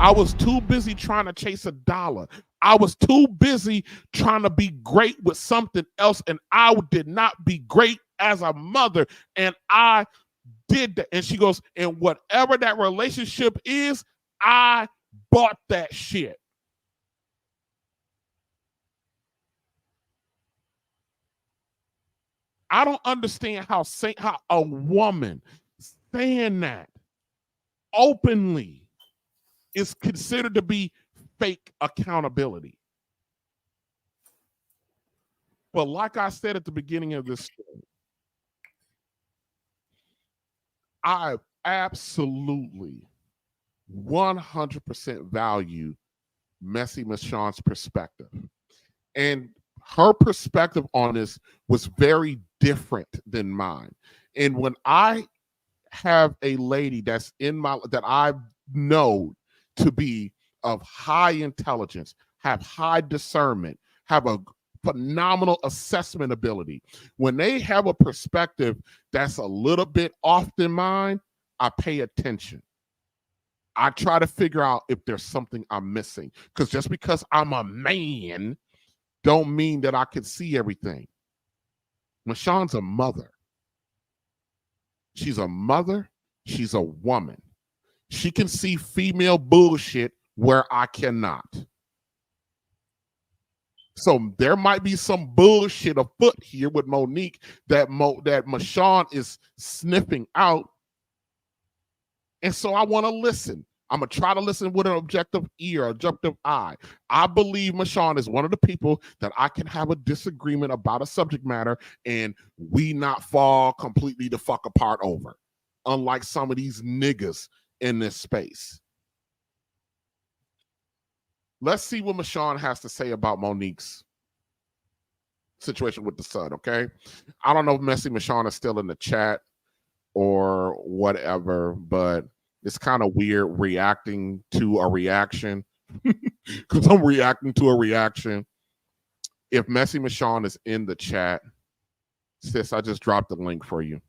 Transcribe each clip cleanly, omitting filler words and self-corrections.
I was too busy trying to chase a dollar. I was too busy trying to be great with something else, and I did not be great as a mother. And I did that. And she goes, and whatever that relationship is, I bought that shit. I don't understand how a woman saying that openly is considered to be fake accountability. But like I said at the beginning of this story, I absolutely 100% value Messy Michonne's perspective. And her perspective on this was very different than mine. And when I have a lady that I know to be of high intelligence, have high discernment, have a phenomenal assessment ability, when they have a perspective that's a little bit off than mine, I pay attention. I try to figure out if there's something I'm missing. Because just because I'm a man don't mean that I can see everything. Michonne's a mother. She's a mother. She's a woman. She can see female bullshit where I cannot. So there might be some bullshit afoot here with Monique that Michonne is sniffing out. And so I want to listen. I'm going to try to listen with an objective ear, objective eye. I believe Michonne is one of the people that I can have a disagreement about a subject matter and we not fall completely the fuck apart over. Unlike some of these niggas in this space. Let's see what Michonne has to say about Monique's situation with the son, okay? I don't know if Messy Michonne is still in the chat or whatever, but it's kind of weird reacting to a reaction because I'm reacting to a reaction. If Messy Michonne is in the chat, sis, I just dropped the link for you.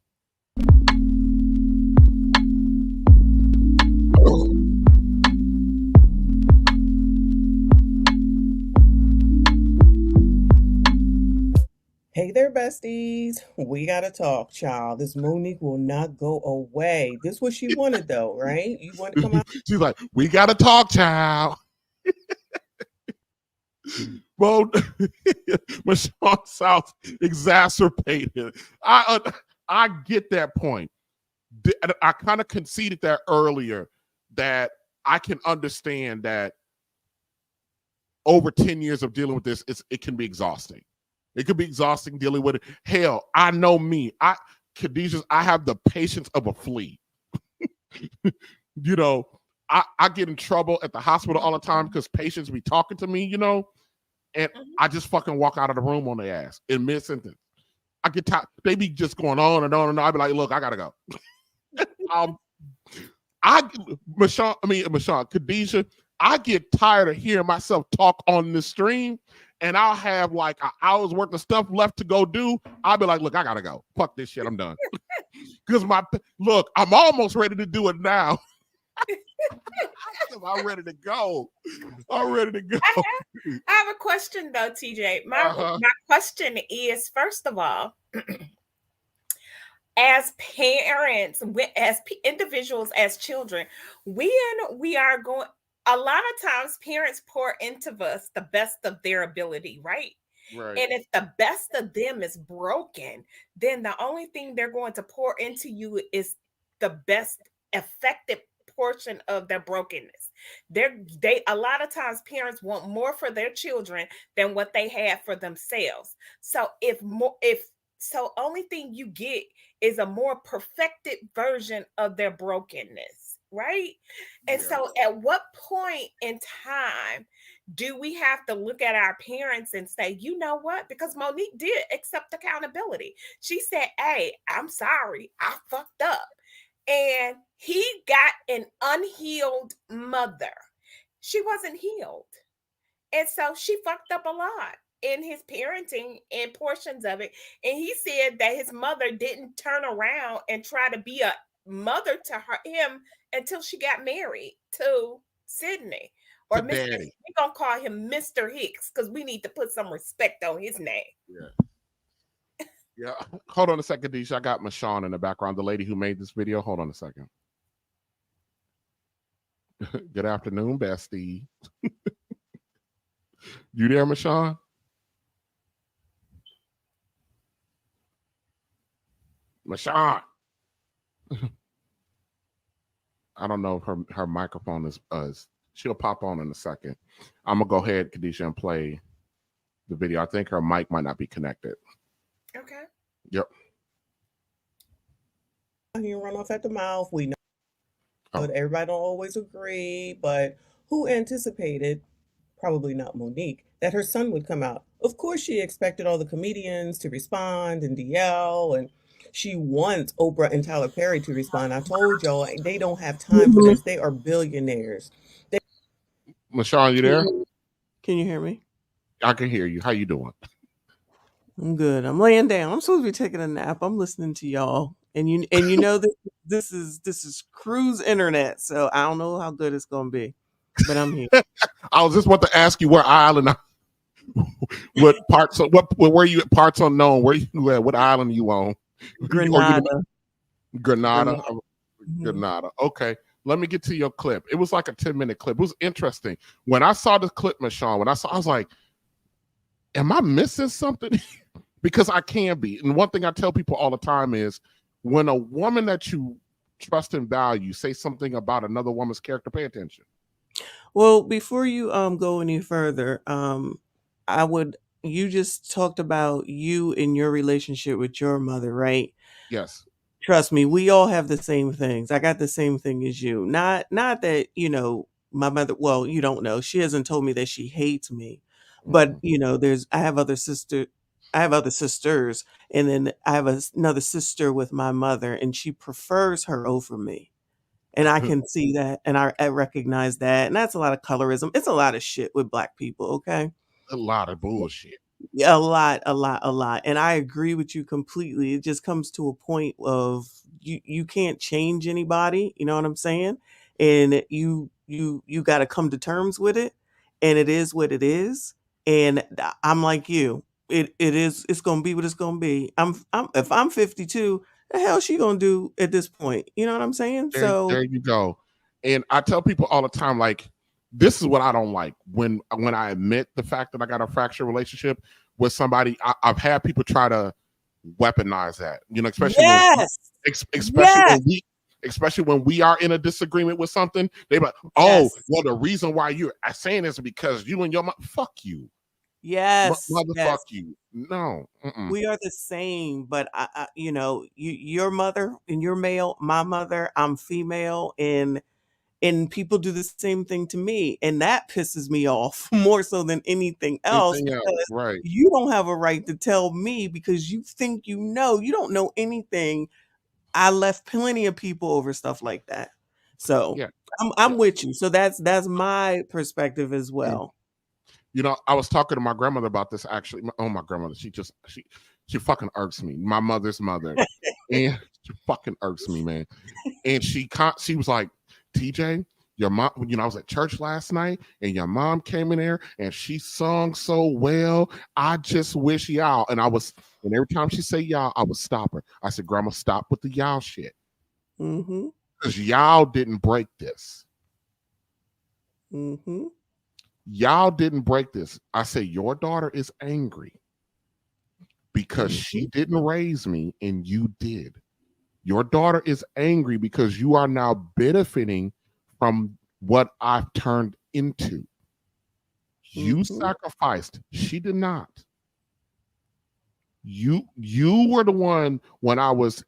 Hey there, besties. We gotta talk, child. This Monique will not go away. This is what she wanted, though, right? You want to come out? She's like, we gotta talk, child. Well, Michonne sounds exacerbated. I get that point. I kind of conceded that earlier, that I can understand that over 10 years of dealing with this, it can be exhausting. It could be exhausting dealing with it. Hell, I know me. Khadijah, I have the patience of a flea. You know, I get in trouble at the hospital all the time because patients be talking to me, you know, and I just fucking walk out of the room on their ass in mid-sentence. I get tired. They be just going on and on and on. I be like, look, I gotta go. Michonne, Khadijah, I get tired of hearing myself talk on the stream, and I'll have like an hour's worth of stuff left to go do. I'll be like, look, I gotta go. Fuck this shit, I'm done. Because I'm almost ready to do it now. I'm ready to go. I'm ready to go. I have a question though, TJ. My question is, first of all, as parents, as individuals, as children, we are going, a lot of times parents pour into us the best of their ability, right? Right. And if the best of them is broken, then the only thing they're going to pour into you is the best effective portion of their brokenness. They a lot of times parents want more for their children than what they have for themselves. So so only thing you get is a more perfected version of their brokenness, right? And so at what point in time do we have to look at our parents and say, you know what? Because Monique did accept accountability. She said, hey, I'm sorry, I fucked up. And he got an unhealed mother. She wasn't healed. And so she fucked up a lot in his parenting and portions of it. And he said that his mother didn't turn around and try to be a mother to him until she got married to Sydney. Or To Mr. daddy. We're gonna call him Mr. Hicks because we need to put some respect on his name. Yeah. Hold on a second, Deesh. I got Michonne in the background, the lady who made this video. Hold on a second. Good afternoon, bestie. You there, Michonne? Michonne. I don't know if her microphone is buzzed. She'll pop on in a second. I'm gonna go ahead, Khadijah, and play the video. I think her mic might not be connected. Okay. Yep. He run off at the mouth. We know that everybody don't always agree, but who anticipated, probably not Monique, that her son would come out? Of course, she expected all the comedians to respond and DL, and she wants Oprah and Tyler Perry to respond. I told y'all they don't have time for this. They are billionaires. Michonne, you there? Can you hear me? I can hear you. How you doing? I'm good. I'm laying down. I'm supposed to be taking a nap. I'm listening to y'all, and you know this is cruise internet, so I don't know how good it's gonna be, but I'm here. I was just want to ask you where island, what parts, where you at? Parts unknown. Where you at? What island you on? Grenada. Grenada. Grenada. Okay. Let me get to your clip. It was like a 10-minute clip. It was interesting. When I saw the clip, Michonne, I was like, am I missing something? Because I can be. And one thing I tell people all the time is when a woman that you trust and value say something about another woman's character, pay attention. Well, before you go any further, you just talked about you and your relationship with your mother, right? Yes. Trust me, we all have the same things. I got the same thing as you. Not that, my mother, well, you don't know. She hasn't told me that she hates me. But, I have other sisters, and then I have another sister with my mother, and she prefers her over me. And I can see that, and I recognize that. And that's a lot of colorism. It's a lot of shit with Black people, okay? A lot of bullshit. Yeah, a lot. And I agree with you completely. It just comes to a point of you can't change anybody, you know what I'm saying? And you got to come to terms with it, and it is what it is. And I'm like you. It's going to be what it's going to be. If I'm 52, the hell she going to do at this point? You know what I'm saying? There you go. And I tell people all the time, like, this is what I don't like when I admit the fact that I got a fractured relationship with somebody. I've had people try to weaponize that, especially especially when we are in a disagreement with something. They like, well, the reason why you're saying this is because you and your mom. Fuck you. Yes, motherfuck you. No, we are the same, but your mother and your male, my mother, I'm female, and people do the same thing to me, and that pisses me off more so than anything else. Right? You don't have a right to tell me because you think you don't know anything. I left plenty of people over stuff like that, so I'm with you. So that's my perspective as well. I was talking to my grandmother about this actually. My grandmother, she fucking irks me. My mother's mother, and she fucking irks me, man. And she was like, TJ, your mom, I was at church last night and your mom came in there and she sung so well. I just wish y'all. And every time she say y'all, I would stop her. I said, Grandma, stop with the y'all shit. Because y'all didn't break this. Y'all didn't break this. I said, your daughter is angry because she didn't raise me and you did. Your daughter is angry because you are now benefiting from what I've turned into. You sacrificed. She did not. You were the one when I was,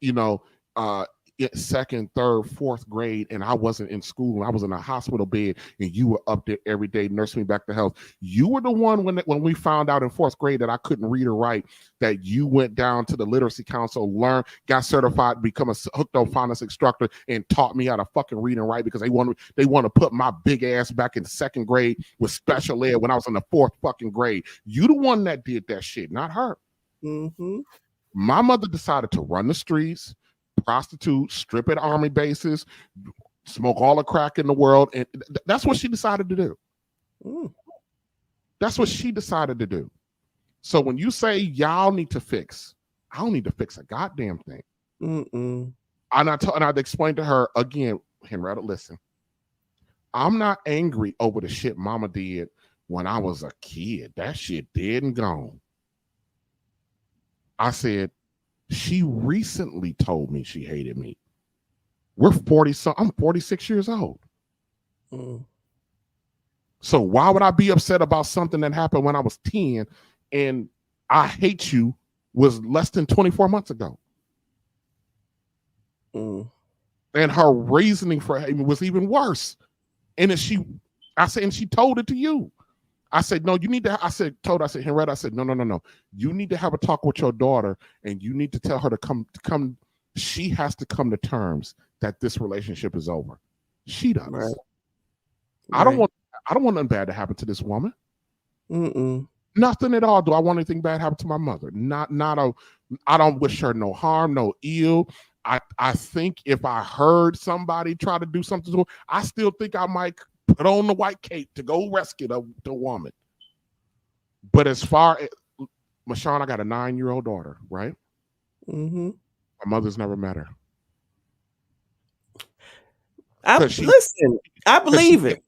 second, third, fourth grade, and I wasn't in school. I was in a hospital bed, and you were up there every day nursing me back to health. You were the one when we found out in fourth grade that I couldn't read or write, that you went down to the literacy council, got certified, become a hooked on phonics instructor, and taught me how to fucking read and write because they want to put my big ass back in second grade with special ed when I was in the fourth fucking grade. You the one that did that shit, not her. My mother decided to run the streets, prostitute, strip at army bases, smoke all the crack in the world. And that's what she decided to do. That's what she decided to do. So when you say y'all need to fix, I don't need to fix a goddamn thing. And I'd explain to her again, Henrietta, listen, I'm not angry over the shit mama did when I was a kid. That shit dead and gone. I said, she recently told me she hated me. I'm 46 years old. So why would I be upset about something that happened when I was 10 and I hate you was less than 24 months ago? And her reasoning for hating was even worse. And she told it to you. I said, no, you need to, I said, Henrietta, I said, no. You need to have a talk with your daughter and you need to tell her to come. She has to come to terms that this relationship is over. She does. Right. I don't want nothing bad to happen to this woman. Nothing at all. Do I want anything bad to happen to my mother? I don't wish her no harm, no ill. I think if I heard somebody try to do something to her, I still think I might put on the white cape to go rescue the woman. But as far as Mashawn, I got a 9-year-old daughter, right? My mother's never met her. I believe it.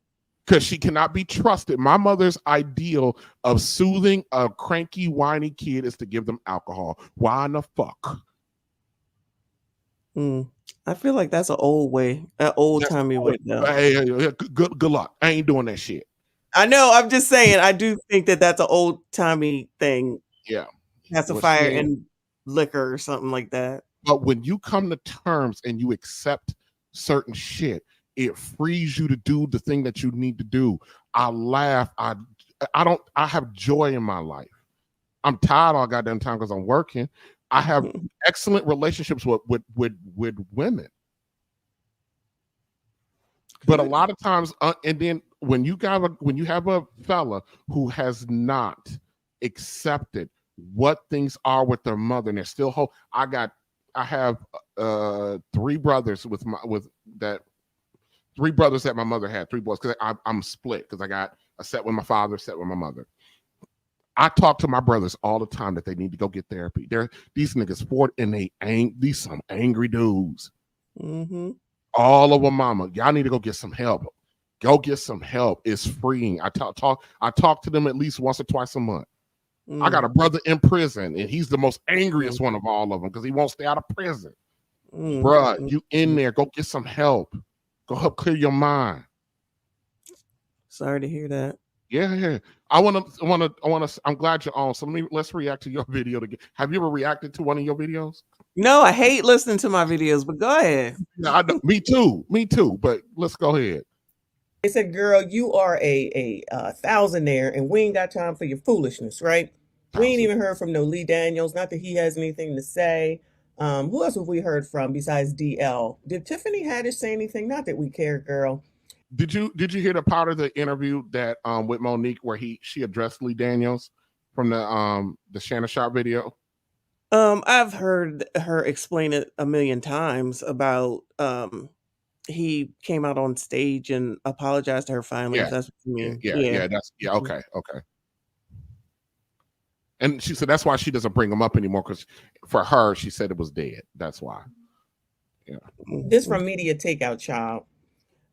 Because she cannot be trusted. My mother's ideal of soothing a cranky, whiny kid is to give them alcohol. Why in the fuck? I feel like that's an old way, an old-timey way. Hey, good luck. I ain't doing that shit. I know. I'm just saying. I do think that's an old-timey thing. Yeah. Pacifier and liquor or something like that. But when you come to terms and you accept certain shit, it frees you to do the thing that you need to do. I laugh. I have joy in my life. I'm tired all goddamn time because I'm working. I have excellent relationships with women. But a lot of times, and then when you have a fella who has not accepted what things are with their mother, and they're still I have 3 brothers three brothers that my mother had, 3 boys, because I'm split because I got a set with my father, a set with my mother. I talk to my brothers all the time that they need to go get therapy. These niggas 40 and these some angry dudes. All of them, mama, y'all need to go get some help. Go get some help. It's freeing. I talk to them at least once or twice a month. I got a brother in prison, and he's the most angriest one of all of them because he won't stay out of prison. Bruh, you in there? Go get some help. Go help clear your mind. Sorry to hear that. Yeah. I'm glad you're on. So let's react to your video again. Have you ever reacted to one of your videos? No, I hate listening to my videos, but go ahead. No, I know, me too. But let's go ahead. They said, "Girl, you are a thousandaire, and we ain't got time for your foolishness, right? We ain't even heard from no Lee Daniels. Not that he has anything to say. Who else have we heard from besides DL? Did Tiffany Haddish say anything? Not that we care, girl." Did you hear the part of the interview that with Monique where she addressed Lee Daniels from the Shannon Sharp video? I've heard her explain it a million times about he came out on stage and apologized to her finally. Yeah. If that's what you mean. Yeah. Okay. And she said that's why she doesn't bring him up anymore, because for her, she said it was dead. That's why. Yeah. This from Media Takeout, child.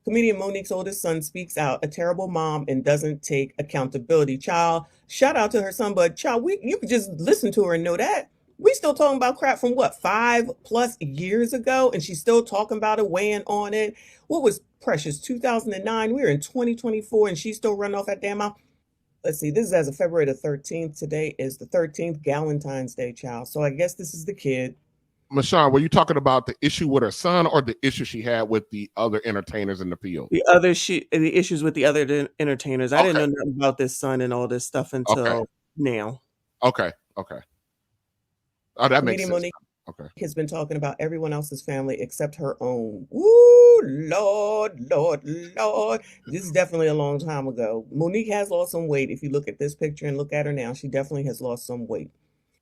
Comedian Monique's oldest son speaks out, a terrible mom, and doesn't take accountability. Child, shout out to her son, but child, you could just listen to her and know that. We still talking about crap from 5+ years ago, and she's still talking about it, weighing on it. What was Precious, 2009? We're in 2024, and she's still running off that damn mouth. Let's see, this is as of February the 13th. Today is the 13th, Galentine's Day, child. So I guess this is the kid. Mashawn, were you talking about the issue with her son or the issue she had with the other entertainers in the field? The issues with the other entertainers. I didn't know nothing about this son and all this stuff until now. Okay. Oh, that makes sense. Monique Okay. Has been talking about everyone else's family except her own. Ooh, Lord. This is definitely a long time ago. Monique has lost some weight. If you look at this picture and look at her now, she definitely has lost some weight.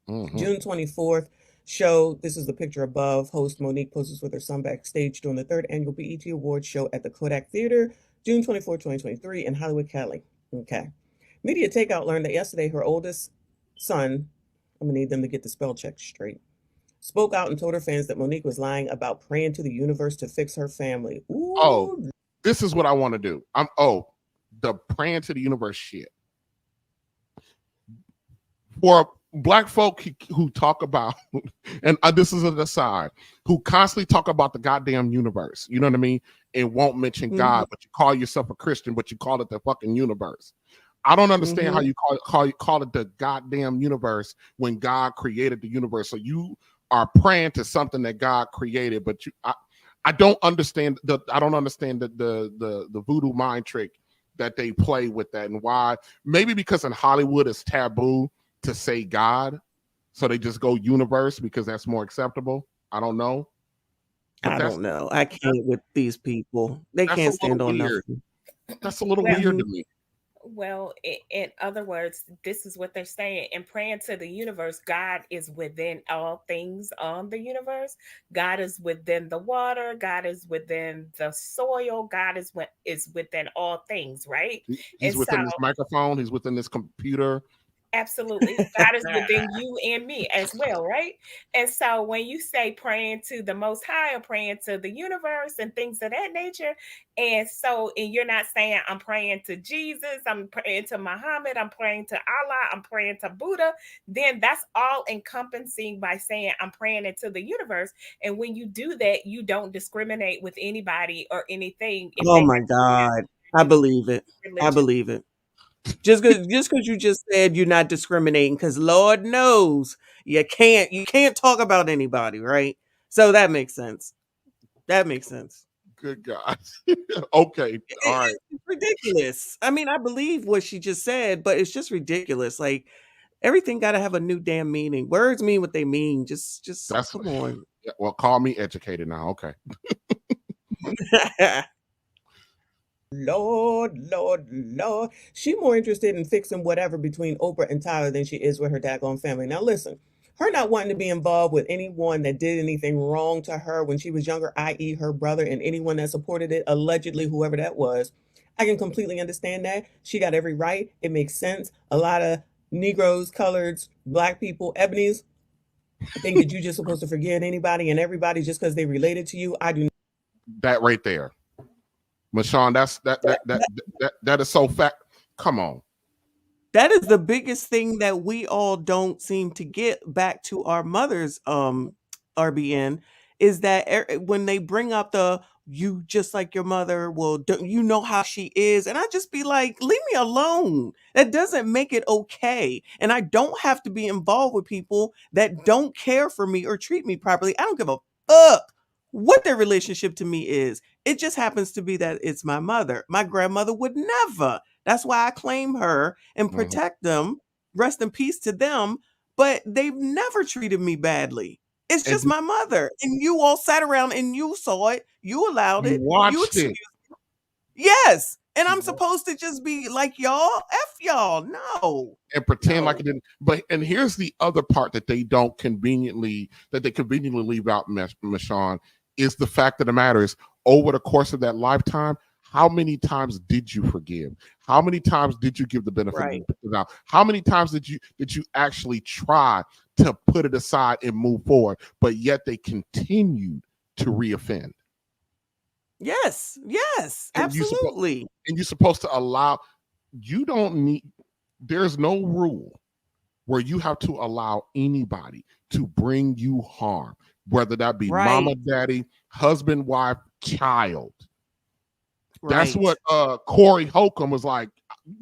June 24th, show. This is the picture above. Host Monique poses with her son backstage during the 3rd annual BET Awards show at the Kodak Theater, June 24, 2023 in Hollywood, Cali. Okay. Media Takeout learned that yesterday her oldest son, I'm gonna need them to get the spell check straight, spoke out and told her fans that Monique was lying about praying to the universe to fix her family. Ooh. Oh, this is what I want to do. The praying to the universe shit. For Black folk who talk about, and this is an aside, who constantly talk about the goddamn universe, you know what I mean? And won't mention God, but you call yourself a Christian, but you call it the fucking universe. I don't understand how you call it the goddamn universe when God created the universe. So you are praying to something that God created, but I don't understand the voodoo mind trick that they play with that, and why. Maybe because in Hollywood it's taboo to say God, so they just go universe because that's more acceptable. I don't know. But I don't know. I can't with these people. They can't stand on nothing. That's a little weird to me. Well, in other words, this is what they're saying. In praying to the universe, God is within all things on the universe. God is within the water. God is within the soil. God is within all things, right? He's within this microphone. He's within this computer. Absolutely. God is within you and me as well, right? And so when you say praying to the Most High or praying to the universe and things of that nature, and you're not saying I'm praying to Jesus, I'm praying to Muhammad, I'm praying to Allah, I'm praying to Buddha, then that's all encompassing by saying I'm praying into the universe. And when you do that, you don't discriminate with anybody or anything. Oh my God. I believe it. I believe it. Just because you just said you're not discriminating, because Lord knows you can't talk about anybody, right? So that makes sense. That makes sense. Good God. Okay. All right. It's ridiculous. I mean, I believe what she just said, but it's just ridiculous. Like, everything got to have a new damn meaning. Words mean what they mean. Just come on. Well, call me educated now. Okay. Lord. She more interested in fixing whatever between Oprah and Tyler than she is with her daggone family. Now listen, her not wanting to be involved with anyone that did anything wrong to her when she was younger, i.e. her brother and anyone that supported it, allegedly, whoever that was. I can completely understand that. She got every right. It makes sense. A lot of Negroes, coloreds, Black people, ebonies think that you're just supposed to forgive anybody and everybody just because they related to you. I do not. That right there. Mashawn, that is so fact. Come on. That is the biggest thing that we all don't seem to get back to our mother's RBN, is that when they bring up you just like your mother, well, don't you know how she is? And I just be like, leave me alone. That doesn't make it okay. And I don't have to be involved with people that don't care for me or treat me properly. I don't give a fuck what their relationship to me is. It just happens to be that it's my mother. My grandmother would never. That's why I claim her and protect them. Rest in peace to them. But they've never treated me badly. It's just my mother. And you all sat around and you saw it. You allowed it. You excused it. Yes. And I'm supposed to just be like, y'all, F y'all. No. And pretend like it didn't. And here's the other part that they conveniently leave out, Mashawn, is the fact of the matter is, over the course of that lifetime, how many times did you forgive? How many times did you give the benefit of the doubt? How many times did you actually try to put it aside and move forward, but yet they continued to reoffend? Yes, absolutely. You're supposed to allow. You don't need. There's no rule where you have to allow anybody to bring you harm, whether that be mama, daddy, husband, wife, child. That's what Corey Holcomb was like.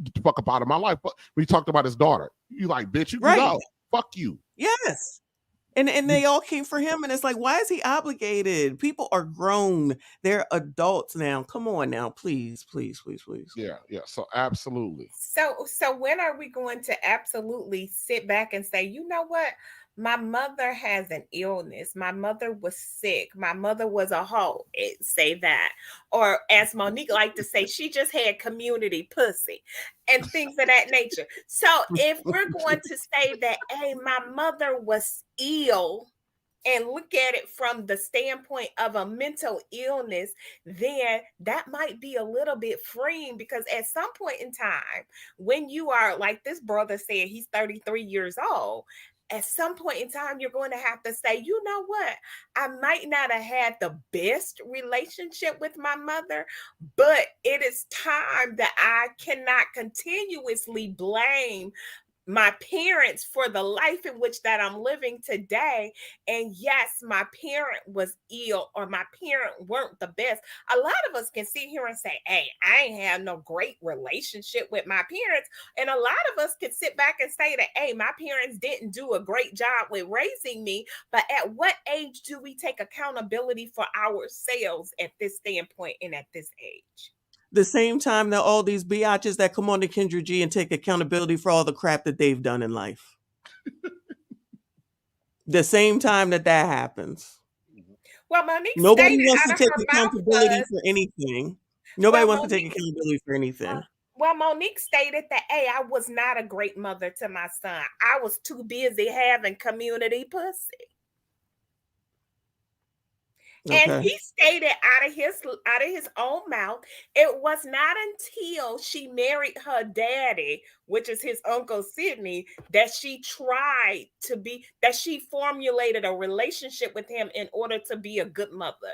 Get the fuck up out of my life. But when he talked about his daughter, you like, bitch, you know, fuck you. Yes. And they all came for him, and it's like, why is he obligated? People are grown. They're adults now. Come on now, please. Yeah. So absolutely. So when are we going to absolutely sit back and say, you know what? My mother has an illness. My mother was sick. My mother was a hoe. Say that. Or as Monique liked to say, she just had community pussy and things of that nature. So if we're going to say that, hey, my mother was ill, and look at it from the standpoint of a mental illness, then that might be a little bit freeing, because at some point in time, when you are, like this brother said, he's 33 years old. At some point in time, you're going to have to say, you know what? I might not have had the best relationship with my mother, but it is time that I cannot continuously blame my parents for the life in which that I'm living today. And yes, my parent was ill, or my parent weren't the best. A lot of us can sit here and say, hey, I ain't have no great relationship with my parents. And a lot of us can sit back and say that, hey, my parents didn't do a great job with raising me. But at what age do we take accountability for ourselves at this standpoint and at this age? The same time that all these biatches that come on to Kendra G and take accountability for all the crap that they've done in life. The same time that happens. Well, Monique Nobody stated wants out to of take her accountability mouth for anything. Nobody wants to take Monique, accountability for anything. well, Monique stated that, hey, I was not a great mother to my son. I was too busy having community pussy. And Okay. he stated out of his own mouth, it was not until she married her daddy, which is his uncle Sidney, that she formulated a relationship with him in order to be a good mother.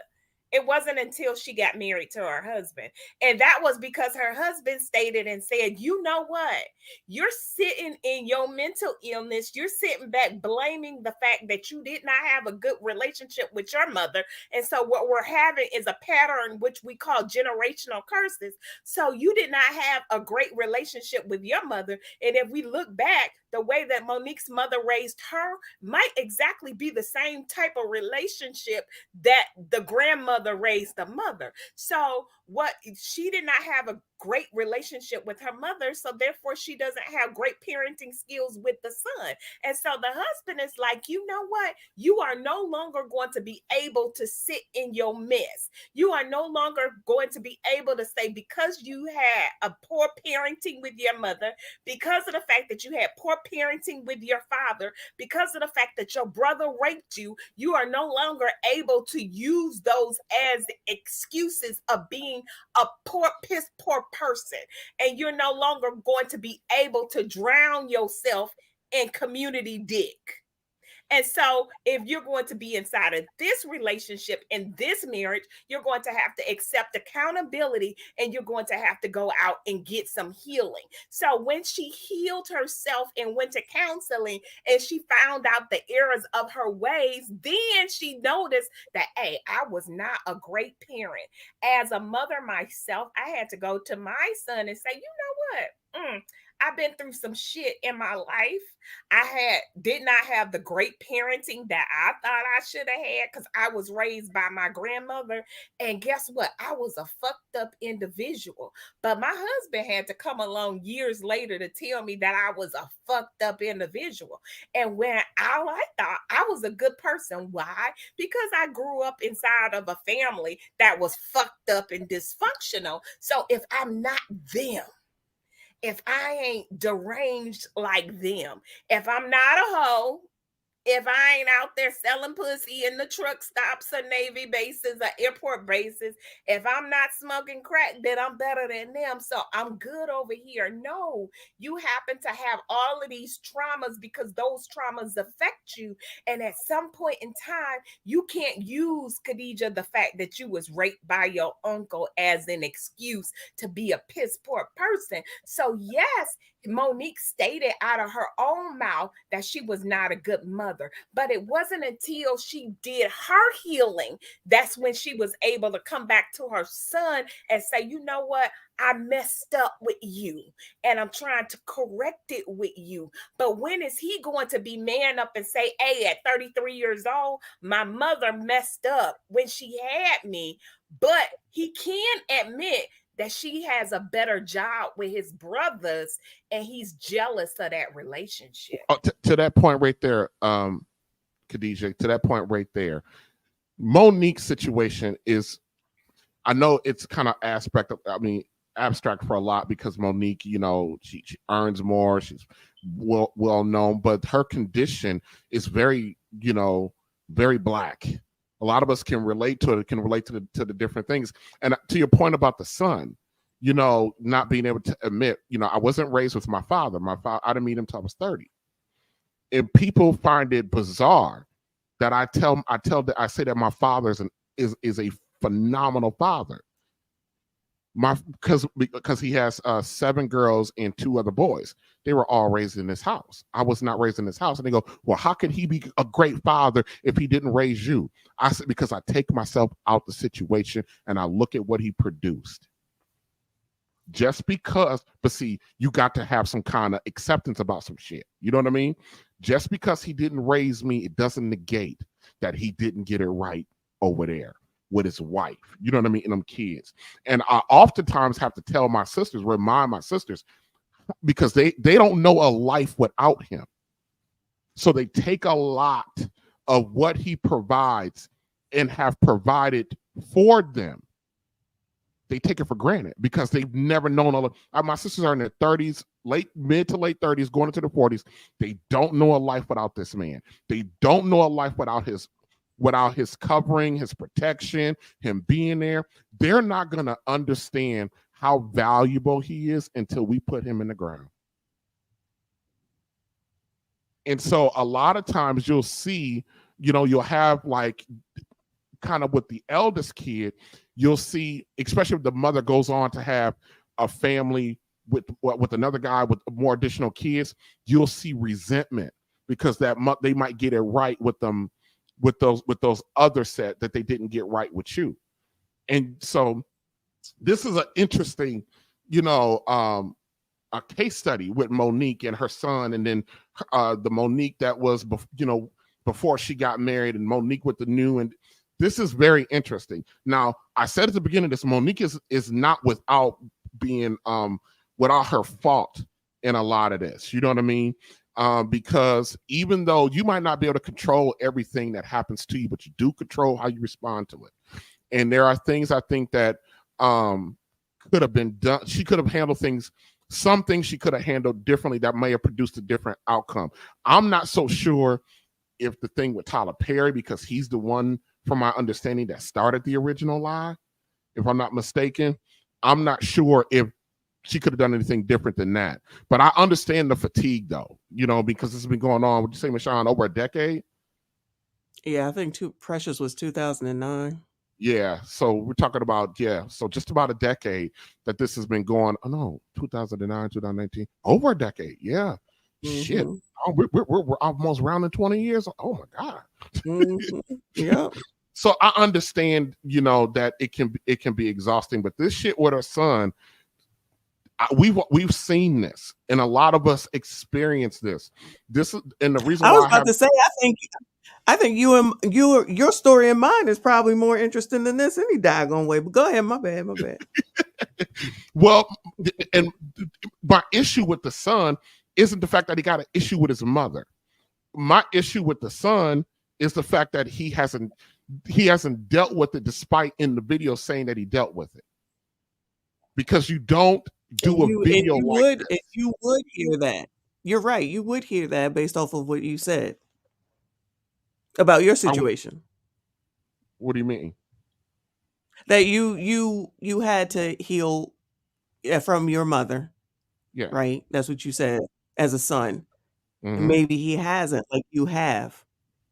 It wasn't until she got married to her husband. And that was because her husband stated and said, you know what? You're sitting in your mental illness. You're sitting back blaming the fact that you did not have a good relationship with your mother. And so what we're having is a pattern which we call generational curses. So you did not have a great relationship with your mother. And if we look back, the way that Monique's mother raised her might exactly be the same type of relationship that the grandmother raised the mother. So what, she did not have a great relationship with her mother, so therefore she doesn't have great parenting skills with the son. And so the husband is like, you know what? You are no longer going to be able to sit in your mess. You are no longer going to be able to say, because you had a poor parenting with your mother, because of the fact that you had poor parenting with your father, because of the fact that your brother raped you, you are no longer able to use those as excuses of being a piss poor person. And you're no longer going to be able to drown yourself in community dick. And so if you're going to be inside of this relationship, in this marriage, you're going to have to accept accountability, and you're going to have to go out and get some healing. So when she healed herself and went to counseling, and she found out the errors of her ways, then she noticed that, hey, I was not a great parent. As a mother myself, I had to go to my son and say, you know what? I've been through some shit in my life. I did not have the great parenting that I thought I should have had, because I was raised by my grandmother. And guess what? I was a fucked up individual. But my husband had to come along years later to tell me that I was a fucked up individual. And when I thought I was a good person. Why? Because I grew up inside of a family that was fucked up and dysfunctional. So if I'm not them, if I ain't deranged like them, if I'm not a hoe, if I ain't out there selling pussy in the truck stops or Navy bases or airport bases, if I'm not smoking crack, then I'm better than them. So I'm good over here. No, you happen to have all of these traumas because those traumas affect you. And at some point in time, you can't use, Khadijah, the fact that you was raped by your uncle as an excuse to be a piss poor person. So yes, Monique stated out of her own mouth that she was not a good mother, but it wasn't until she did her healing that's when she was able to come back to her son and say, you know what? I messed up with you and I'm trying to correct it with you. But when is he going to be man up and say, hey, at 33 years old, my mother messed up when she had me? But he can admit that she has a better job with his brothers and he's jealous of that relationship. To that point right there, Khadijah, to that point right there, Monique's situation is, I know it's kind of abstract for a lot because Monique, you know, she earns more, she's well known, but her condition is very, you know, very Black. A lot of us can relate to it, can relate to the different things. And to your point about the son, you know, not being able to admit, you know, I wasn't raised with my father. I didn't meet him till I was 30. And people find it bizarre that I say that my father is a phenomenal father. Because he has 7 girls and 2 other boys. They were all raised in this house. I was not raised in this house. And they go, well, how could he be a great father if he didn't raise you? I said, because I take myself out the situation and I look at what he produced. Just because, but see, you got to have some kind of acceptance about some shit. You know what I mean? Just because he didn't raise me, it doesn't negate that he didn't get it right over there with his wife, you know what I mean, and them kids. And I oftentimes have to tell my sisters, remind my sisters, because they don't know a life without him. So they take a lot of what he provides and have provided for them. They take it for granted because they've never known my sisters are in their 30s, mid to late 30s, going into the 40s. They don't know a life without this man. They don't know a life without his covering, his protection, him being there. They're not going to understand how valuable he is until we put him in the ground. And so a lot of times you'll see, you know, you'll have like kind of with the eldest kid, you'll see, especially if the mother goes on to have a family with another guy with more additional kids, you'll see resentment because they might get it right with them, with those other set that they didn't get right with you. And so this is an interesting, you know, a case study with Monique and her son, and then the Monique that was, you know, before she got married, and Monique with the new. And this is very interesting. Now, I said at the beginning, this Monique is not without being without her fault in a lot of this. You know what I mean? Because even though you might not be able to control everything that happens to you, but you do control how you respond to it. And there are things I think that could have been done. She could have handled things. Some things she could have handled differently that may have produced a different outcome. I'm not so sure if the thing with Tyler Perry, because he's the one, from my understanding, that started the original lie, if I'm not mistaken. I'm not sure if she could have done anything different than that. But I understand the fatigue, though, you know, because this has been going on, would you say, Michonne, over a decade? Yeah, I think Precious was 2009. Yeah, so we're talking about, so just about a decade that this has been going. Oh, no, 2009, 2019, over a decade, yeah. Mm-hmm. Shit, we're almost rounding 20 years. Oh, my God. Mm-hmm. Yeah. So I understand, you know, that it can be exhausting, but this shit with her son, we've seen this, and a lot of us experience this. This is, and the reason I was about to say, I think your story and mine is probably more interesting than this any daggone way. But go ahead, my bad. Well, and my issue with the son isn't the fact that he got an issue with his mother. My issue with the son is the fact that he hasn't dealt with it, despite in the video saying that he dealt with it. Because you don't do a video like this. If you would hear that, you're right. You would hear that based off of what you said about your situation. What do you mean? That you had to heal from your mother. Yeah. Right? That's what you said as a son. Mm-hmm. Maybe he hasn't, like you have.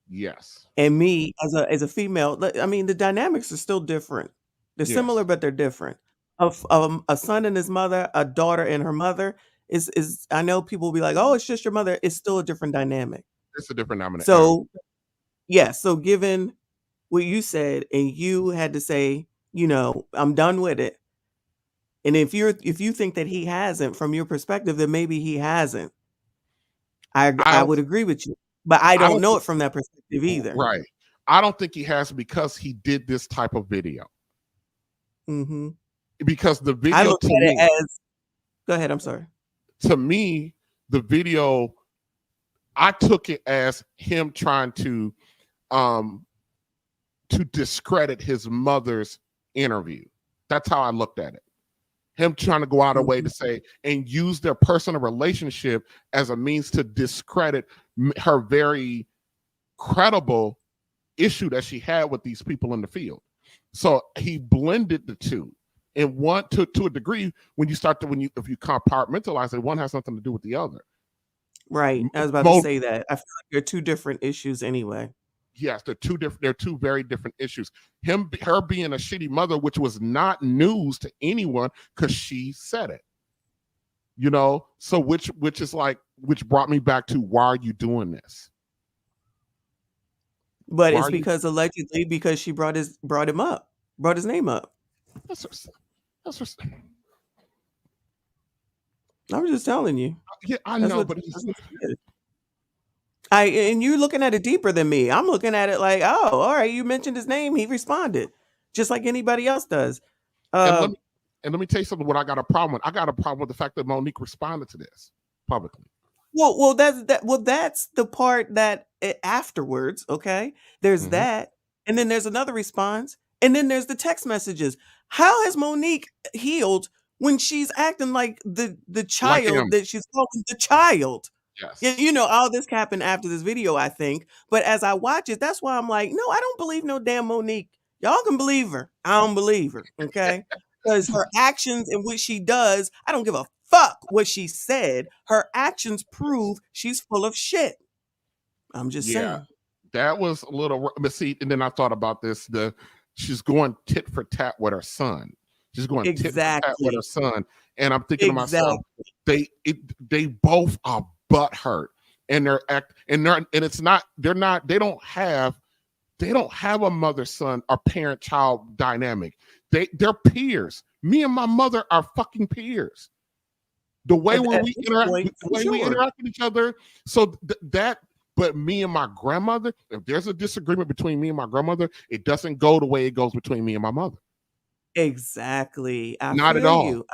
Yes. And me as a female, I mean, the dynamics are still different. They're similar, but they're different. Of a son and his mother, a daughter and her mother is I know people will be like, oh, it's just your mother. It's still a different dynamic. It's a different dynamic. So so given what you said, and you had to say, you know, I'm done with it. And if you think that he hasn't, from your perspective, then maybe he hasn't. I would agree with you, but I don't know it from that perspective either. Right. I don't think he has, because he did this type of video. Mm-hmm. Because the video, I look at it as, go ahead, I'm sorry. To me, the video, I took it as him trying to discredit his mother's interview. That's how I looked at it. Him trying to go out of way to say and use their personal relationship as a means to discredit her very credible issue that she had with these people in the field. So he blended the two. And one to a degree, when you if you compartmentalize it, one has something to do with the other. Right. I was about to say that. I feel like they're two different issues anyway. Yes, they're two very different issues. Her being a shitty mother, which was not news to anyone because she said it. You know, so which brought me back to, why are you doing this? But it's because allegedly because she brought his name up. That's her. I'm just telling you. Yeah, I know, but and you're looking at it deeper than me. I'm looking at it like, oh, all right, you mentioned his name, he responded, just like anybody else does. And let me tell you something. What I got a problem with? I got a problem with the fact that Monique responded to this publicly. Well, that's the part that afterwards. Okay, there's that, and then there's another response, and then there's the text messages. How has Monique healed when she's acting like the child that she's calling the child? Yes. You know, all this happened after this video, I think. But as I watch it, that's why I'm like, no, I don't believe no damn Monique. Y'all can believe her. I don't believe her. Okay. Because her actions and what she does, I don't give a fuck what she said. Her actions prove she's full of shit. I'm just saying. That was a little, but see, and then I thought about this. She's going tit for tat with her son. She's going tit for tat with her son. And I'm thinking to myself, they both are butthurt, and they don't have a mother-son or parent-child dynamic. They're peers. Me and my mother are fucking peers. The way we interact with each other. So but me and my grandmother, if there's a disagreement between me and my grandmother, it doesn't go the way it goes between me and my mother. Exactly. Not at all. You. I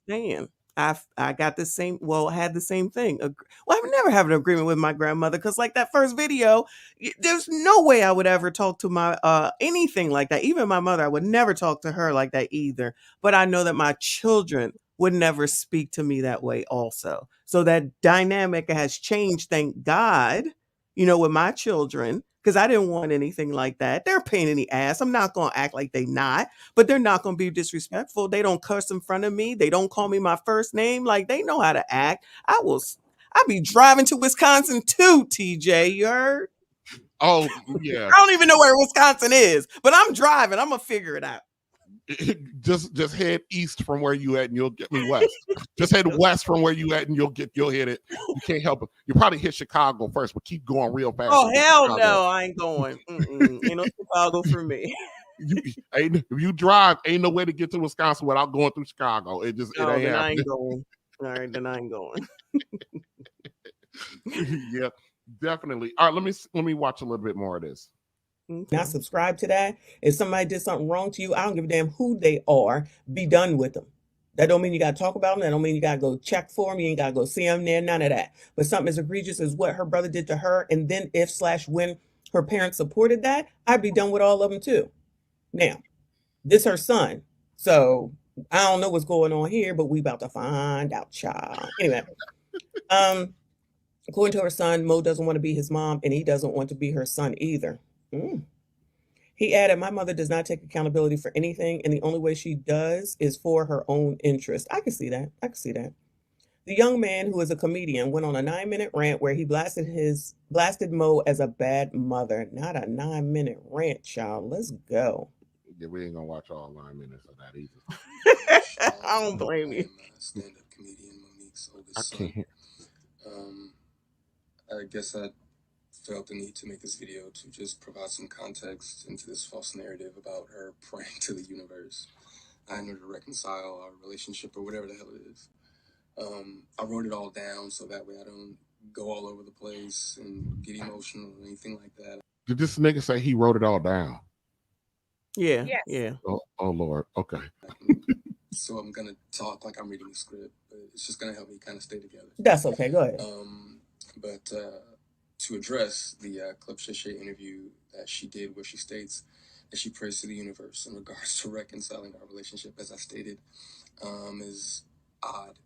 understand. I got the same. Well, had the same thing. Well, I've never had an agreement with my grandmother because, like that first video, there's no way I would ever talk to my anything like that. Even my mother, I would never talk to her like that either. But I know that my children would never speak to me that way also. So that dynamic has changed. Thank God. You know, with my children. Because I didn't want anything like that. They're a pain in the ass. I'm not going to act like they not, but they're not going to be disrespectful. They don't curse in front of me. They don't call me my first name. Like, they know how to act. I'll be driving to Wisconsin too, TJ. You heard? Oh, yeah. I don't even know where Wisconsin is, but I'm driving. I'm going to figure it out. Just head east from where you at and you'll get me west. Just head west from where you at and you'll hit it. You can't help it. You probably hit Chicago first, but keep going real fast. Oh hell no, I ain't going. Ain't no Chicago for me. If you drive, ain't no way to get to Wisconsin without going through Chicago. It ain't happening. I ain't going. All right, then I ain't going. Yeah, definitely. All right, let me watch a little bit more of this. Not subscribe to that. If somebody did something wrong to you, I don't give a damn who they are. Be done with them. That don't mean you got to talk about them. That don't mean you got to go check for them. You ain't got to go see them there. None of that. But something as egregious as what her brother did to her, and then when her parents supported that, I'd be done with all of them too. Now, this her son. So I don't know what's going on here, but we about to find out, child. Anyway, according to her son, Mo doesn't want to be his mom, and he doesn't want to be her son either. He added, my mother does not take accountability for anything, and the only way she does is for her own interest. I can see that. The young man, who is a comedian, went on a 9-minute rant where he blasted Mo as a bad mother. Not a 9-minute rant, child. Let's go. Yeah, we ain't gonna watch all 9 minutes of that either. I don't blame you. Stand-up comedian Monique's oldest I son. can't. I guess I felt the need to make this video to just provide some context into this false narrative about her praying to the universe. I need to reconcile our relationship or whatever the hell it is. I wrote it all down so that way I don't go all over the place and get emotional or anything like that. Did this nigga say he wrote it all down? Yeah. Yes. Yeah. Oh Lord. Okay. So I'm gonna talk like I'm reading a script, but it's just gonna help me kind of stay together. That's okay. Go ahead. But to address the Club Shay interview that she did, where she states that she prays to the universe in regards to reconciling our relationship, as I stated, is odd.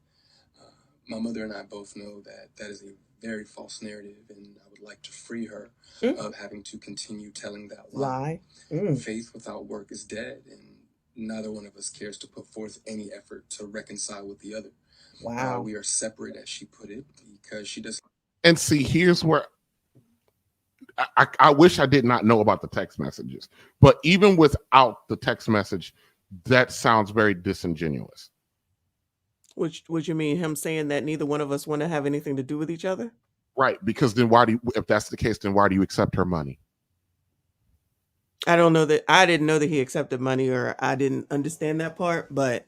My mother and I both know that that is a very false narrative, and I would like to free her of having to continue telling that lie. Faith without work is dead, and neither one of us cares to put forth any effort to reconcile with the other. Wow. We are separate, as she put it, because she does. And see, here's where I wish I did not know about the text messages, but even without the text message, that sounds very disingenuous. Which you mean him saying that neither one of us want to have anything to do with each other? Right, because then why do you, if that's the case, then why do you accept her money? I don't know that I didn't know that he accepted money, or I didn't understand that part, but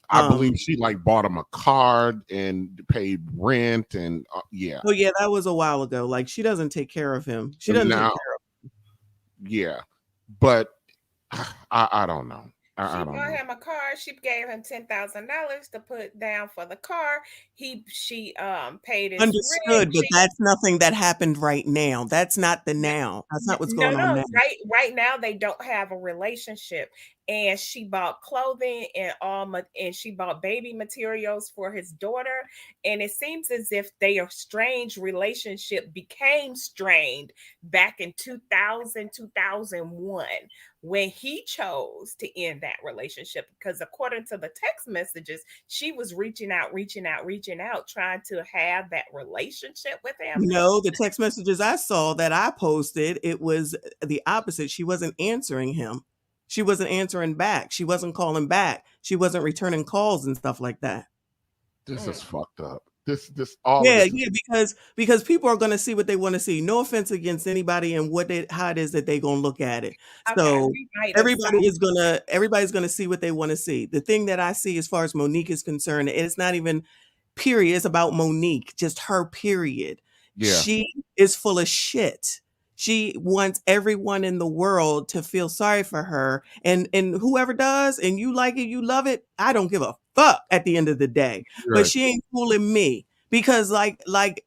I believe she like bought him a card and paid rent and yeah. Oh yeah, that was a while ago. Like she doesn't take care of him. She doesn't take care of him. Yeah, but I don't know. She bought him a car. She gave him $10,000 to put down for the car. She paid his Understood, rent. but that's nothing that happened right now. That's not the now. That's not what's going on now. Right now they don't have a relationship. And she bought clothing and she bought baby materials for his daughter. And it seems as if their strange relationship became strained back in 2000, 2001, when he chose to end that relationship. Because according to the text messages, she was reaching out, trying to have that relationship with him. No, the text messages I saw that I posted, it was the opposite. She wasn't answering him. She wasn't answering back. She wasn't calling back. She wasn't returning calls and stuff like that. This is fucked up. This because people are going to see what they want to see. No offense against anybody and how it is that they're going to look at it. So everybody's going to see what they want to see. The thing that I see as far as Monique is concerned, it's not even period. It's about Monique, just her period. Yeah. She is full of shit. She wants everyone in the world to feel sorry for her. And whoever does, and you like it, you love it, I don't give a fuck at the end of the day. Right. But she ain't fooling me. Because like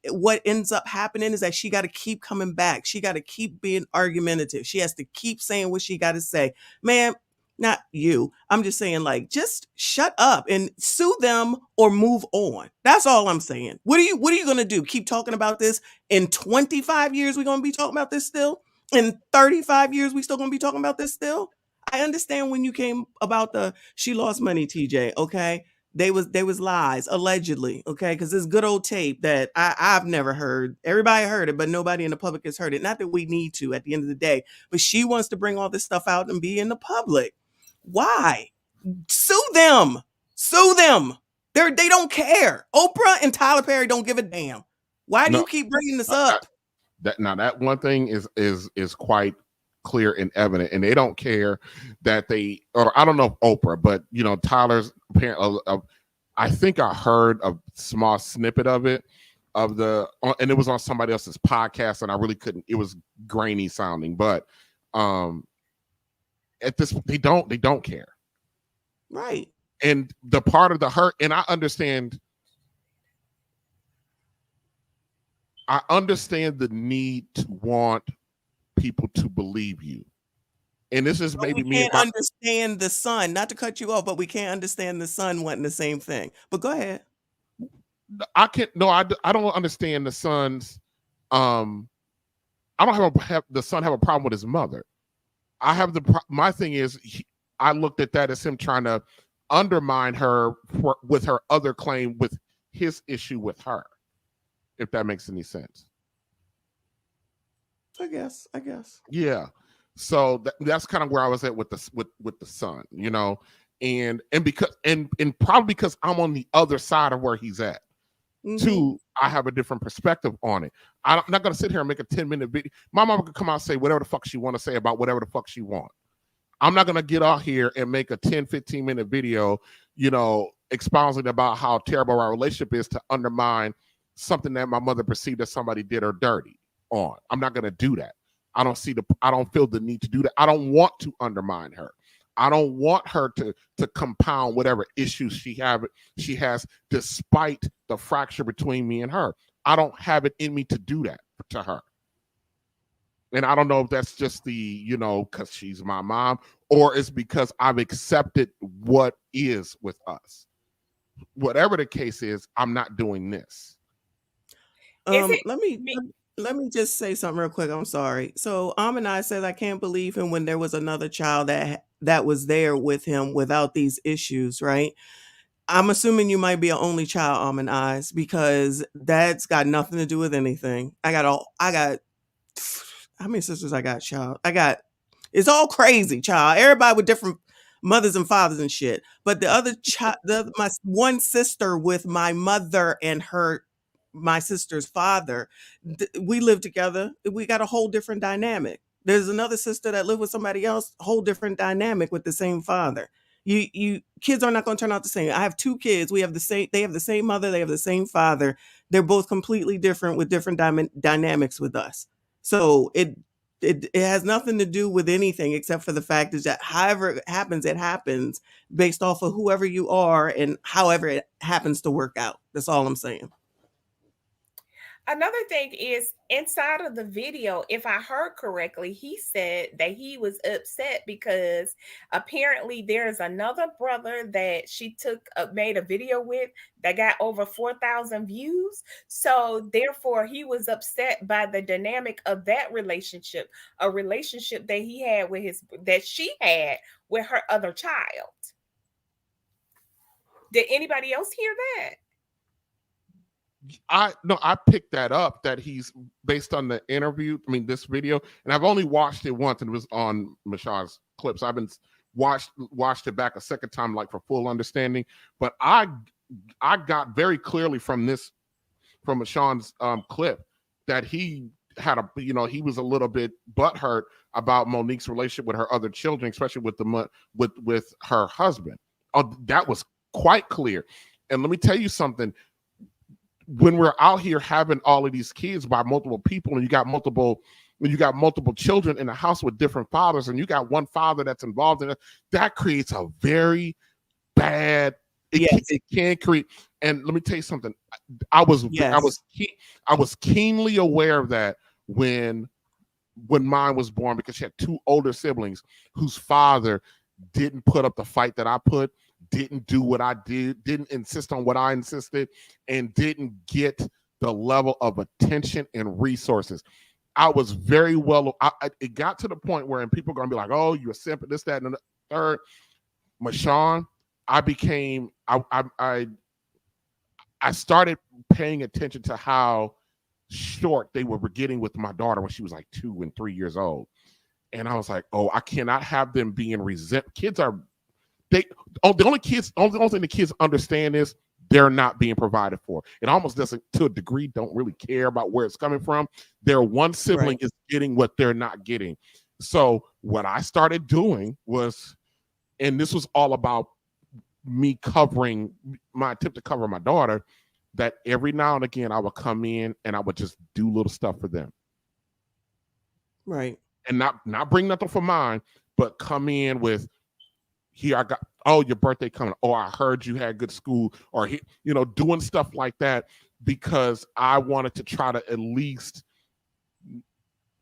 what ends up happening is that she got to keep coming back. She got to keep being argumentative. She has to keep saying what she got to say. Man, not you. I'm just saying, like, just shut up and sue them or move on. That's all I'm saying. What are you going to do? Keep talking about this? In 25 years, we're going to be talking about this still? In 35 years, we still going to be talking about this still? I understand when you came about she lost money, TJ, okay? They was lies, allegedly, okay? Because this good old tape that I've never heard. Everybody heard it, but nobody in the public has heard it. Not that we need to at the end of the day, but she wants to bring all this stuff out and be in the public. Why? Sue them. Sue them. They don't care. Oprah and Tyler Perry don't give a damn. Why do you keep bringing this up? That one thing is quite clear and evident, and they don't care that or I don't know if Oprah, but you know, Tyler's apparently, I think I heard a small snippet of it and it was on somebody else's podcast, and I really couldn't. It was grainy sounding, but at this, they don't care, right? And the part of the hurt, and I understand the need to want people to believe you, and this is maybe me. We can't understand the son, not to cut you off, but we can't understand the son wanting the same thing. But go ahead. I don't understand the son's. I don't have the son have a problem with his mother. I have my thing is I looked at that as him trying to undermine her with her other claim with his issue with her, if that makes any sense. I guess. Yeah. So that's kind of where I was at with the son, you know, and because and probably because I'm on the other side of where he's at. Mm-hmm. Too, I have a different perspective on it. I'm not going to sit here and make a 10-minute video. My mama could come out and say whatever the fuck she want to say about whatever the fuck she want. I'm not going to get out here and make a 10-15-minute video, you know, expounding about how terrible our relationship is to undermine something that my mother perceived that somebody did her dirty on. I'm not going to do that. I don't feel the need to do that. I don't want to undermine her. I don't want her to compound whatever issues she has despite the fracture between me and her. I don't have it in me to do that to her. And I don't know if that's just because she's my mom, or it's because I've accepted what is with us. Whatever the case is, I'm not doing this. Is it Let me me? let me just say something real quick. I'm sorry. So and I said I can't believe him when there was another child that was there with him without these issues, right? I'm assuming you might be an only child, and Eyes, because that's got nothing to do with anything. I got how many sisters I got, child? It's all crazy, child. Everybody with different mothers and fathers and shit. But the other child, my one sister with my mother and my sister's father, we live together. We got a whole different dynamic. There's another sister that lived with somebody else, whole different dynamic with the same father. You kids are not going to turn out the same. I have two kids. We have the same. They have the same mother. They have the same father. They're both completely different with different dynamics with us. So it has nothing to do with anything except for the fact is that however it happens based off of whoever you are and however it happens to work out. That's all I'm saying. Another thing is inside of the video, if I heard correctly, he said that he was upset because apparently there's another brother that she made a video with that got over 4,000 views. So therefore, he was upset by the dynamic of that relationship, a relationship that she had with her other child. Did anybody else hear that? I picked that up, that he's based on the interview. I mean, this video, and I've only watched it once, and it was on Masha's clips. I've been watched it back a second time, like for full understanding. But I got very clearly from Masha's clip that he had he was a little bit butthurt about Monique's relationship with her other children, especially with her husband. That was quite clear. And let me tell you something. When we're out here having all of these kids by multiple people, and you got multiple children in the house with different fathers, and you got one father that's involved in it, that creates a very bad. It can create. And let me tell you something. I was keenly aware of that when mine was born, because she had two older siblings whose father didn't put up the fight that I put, didn't do what I did, didn't insist on what I insisted, and didn't get the level of attention and resources. I was very well, it got to the point where people are going to be like, oh, you're a simp, this, that, and the third. Mashawn, I started paying attention to how short they were getting with my daughter when she was like 2 and 3 years old. And I was like, oh, I cannot have them being kids are, the only thing the kids understand is they're not being provided for. It almost doesn't, to a degree, don't really care about where it's coming from. Their one sibling is getting what they're not getting. So what I started doing was, and this was all about me covering my attempt to cover my daughter, that every now and again I would come in and I would just do little stuff for them. Right. And not bring nothing for mine, but come in with, here I got, oh, your birthday coming. Oh, I heard you had good school, or doing stuff like that, because I wanted to try to at least,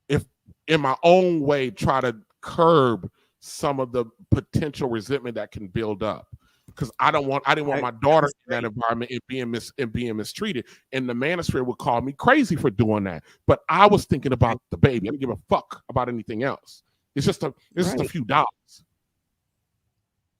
if in my own way, try to curb some of the potential resentment that can build up. Because I didn't want my daughter in that environment and being mistreated. And the manosphere would call me crazy for doing that. But I was thinking about the baby. I didn't give a fuck about anything else. It's just a few dollars.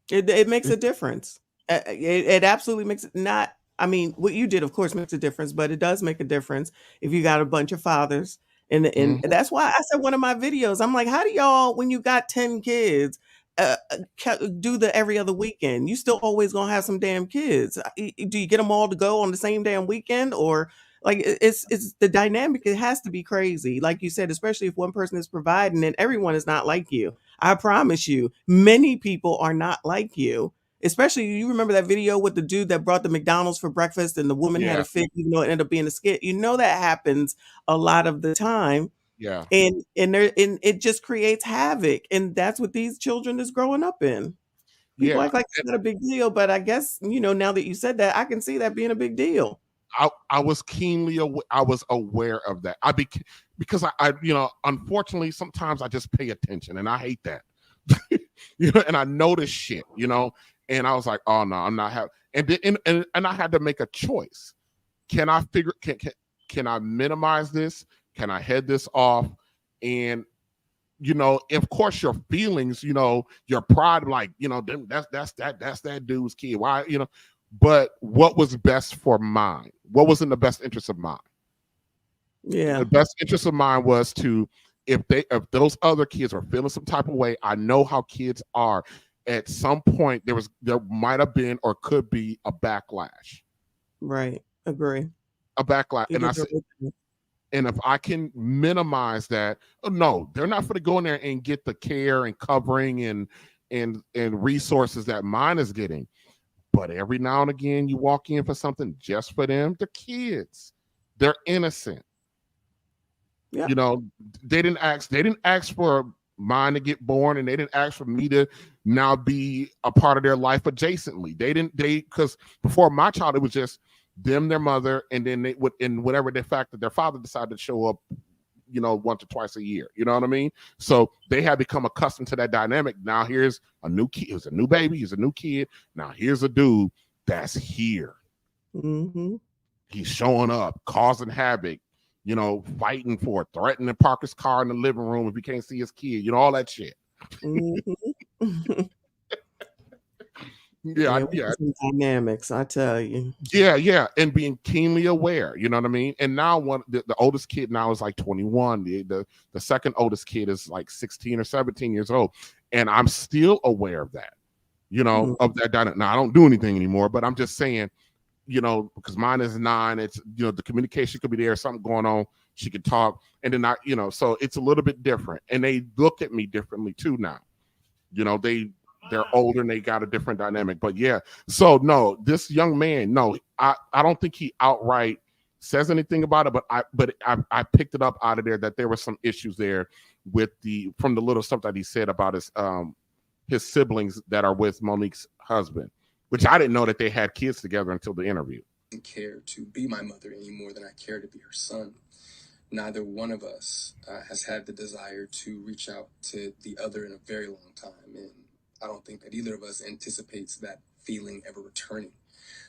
It makes a difference. It absolutely makes it not. I mean, what you did, of course, makes a difference, but it does make a difference if you got a bunch of fathers. And that's why I said one of my videos, I'm like, how do y'all, when you got 10 kids, do the every other weekend? You still always gonna have some damn kids. Do you get them all to go on the same damn weekend? Or like, it's the dynamic, it has to be crazy. Like you said, especially if one person is providing and everyone is not like you. I promise you, many people are not like you. Especially, you remember that video with the dude that brought the McDonald's for breakfast and the woman had a fit, even though it ended up being a skit. That happens a lot of the time. Yeah. And it just creates havoc. And that's what these children is growing up in. People act like it's not a big deal, but I guess, now that you said that, I can see that being a big deal. I was keenly aware of that. Because I unfortunately, sometimes I just pay attention, and I hate that. And I notice shit, and I was like, oh no, I'm not having. And I had to make a choice. Can I can I minimize this? Can I head this off? And you know, of course, your feelings, you know, your pride, like, you know, that's that dude's kid. Why, you know? But what was best for mine? What was in the best interest of mine? Yeah. The best interest of mine was to, if those other kids are feeling some type of way, I know how kids are. At some point, there might have been or could be a backlash. Right. Agree. A backlash. And I said, and if I can minimize that, no, they're not going to go in there and get the care and covering and resources that mine is getting. But every now and again, you walk in for something just for them. The kids, they're innocent. Yeah. You know, they didn't ask for mine to get born, and they didn't ask for me to now be a part of their life adjacently. Because before my child, it was just them, their mother, and then they would, in whatever the fact that their father decided to show up, you know, once or twice a year. You know what I mean? So they had become accustomed to that dynamic. Now here's a new kid, here's a new baby, here's a new kid. Now here's a dude that's here. Mm-hmm. He's showing up, causing havoc, you know, fighting for it, threatening to park his car in the living room if he can't see his kid, you know, all that shit. Mm-hmm. Yeah. Some dynamics, I tell you. Yeah, and being keenly aware, you know what I mean? And now the oldest kid now is like 21. The second oldest kid is like 16 or 17 years old. And I'm still aware of that, you know, of that dynamic. Now, I don't do anything anymore, but I'm just saying, you know, because mine is 9, it's, you know, the communication could be there, something going on, she could talk, and then you know, so it's a little bit different. And they look at me differently too now. You know, they're older and they got a different dynamic. But yeah, so no, this young man, no, I don't think he outright says anything about it, but I picked it up out of there that there were some issues there with from the little stuff that he said about his siblings that are with Monique's husband, which I didn't know that they had kids together until the interview. I care to be my mother any more than I care to be her son. Neither one of us has had the desire to reach out to the other in a very long time, and I don't think that either of us anticipates that feeling ever returning.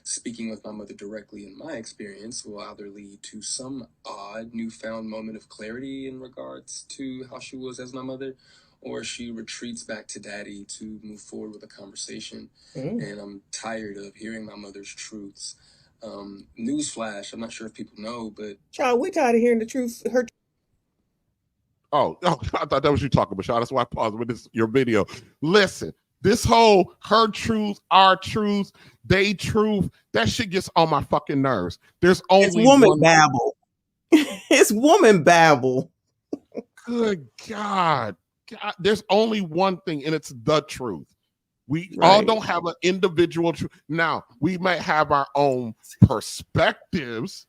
Speaking with my mother directly, in my experience, will either lead to some odd newfound moment of clarity in regards to how she was as my mother, or she retreats back to daddy to move forward with a conversation. And I'm tired of hearing my mother's truths. Newsflash, I'm not sure if people know, but child, we tired of hearing the truth. Oh, I thought that was you talking, Michelle. That's why I paused with your video. Listen, this whole her truth, our truth, they truth, that shit gets on my fucking nerves. There's only it's woman babble. It's woman babble. Good God. There's only one thing, and it's the truth. We all don't have an individual truth. Now, we might have our own perspectives.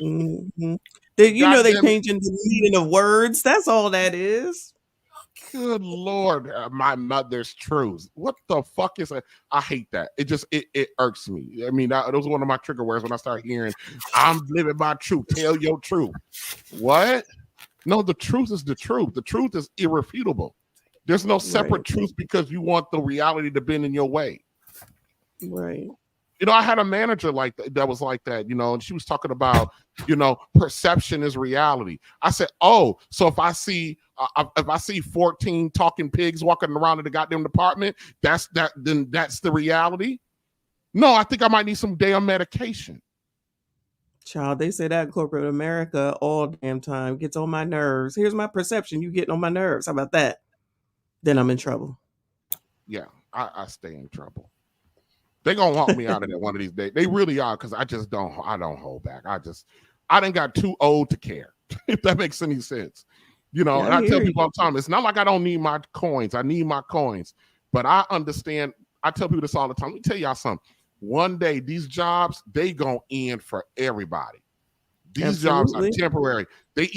Mm-hmm. You know, they changing the meaning of words. That's all that is. Good Lord, my mother's truth. What the fuck is that? I hate that. It just it irks me. I mean, that was one of my trigger words when I start hearing, "I'm living my truth." Tell your truth. What? No, the truth is the truth. The truth is irrefutable. There's no separate truth because you want the reality to bend in your way. Right. You know, I had a manager like that was like that, you know, and she was talking about, you know, perception is reality. I said, oh, so if I see 14 talking pigs walking around in the goddamn department, then that's the reality. No, I think I might need some damn medication. Child, they say that in corporate America all damn time. Gets on my nerves. Here's my perception. You getting on my nerves. How about that? Then I'm in trouble. Yeah, I stay in trouble. They're gonna walk me out of there one of these days. They really are, because I don't hold back. I done got too old to care, if that makes any sense. You know, and I tell people all the time, it's not like I don't need my coins. I need my coins. But I understand, I tell people this all the time. Let me tell y'all something. One day, these jobs, they gonna end for everybody. These jobs are temporary. It's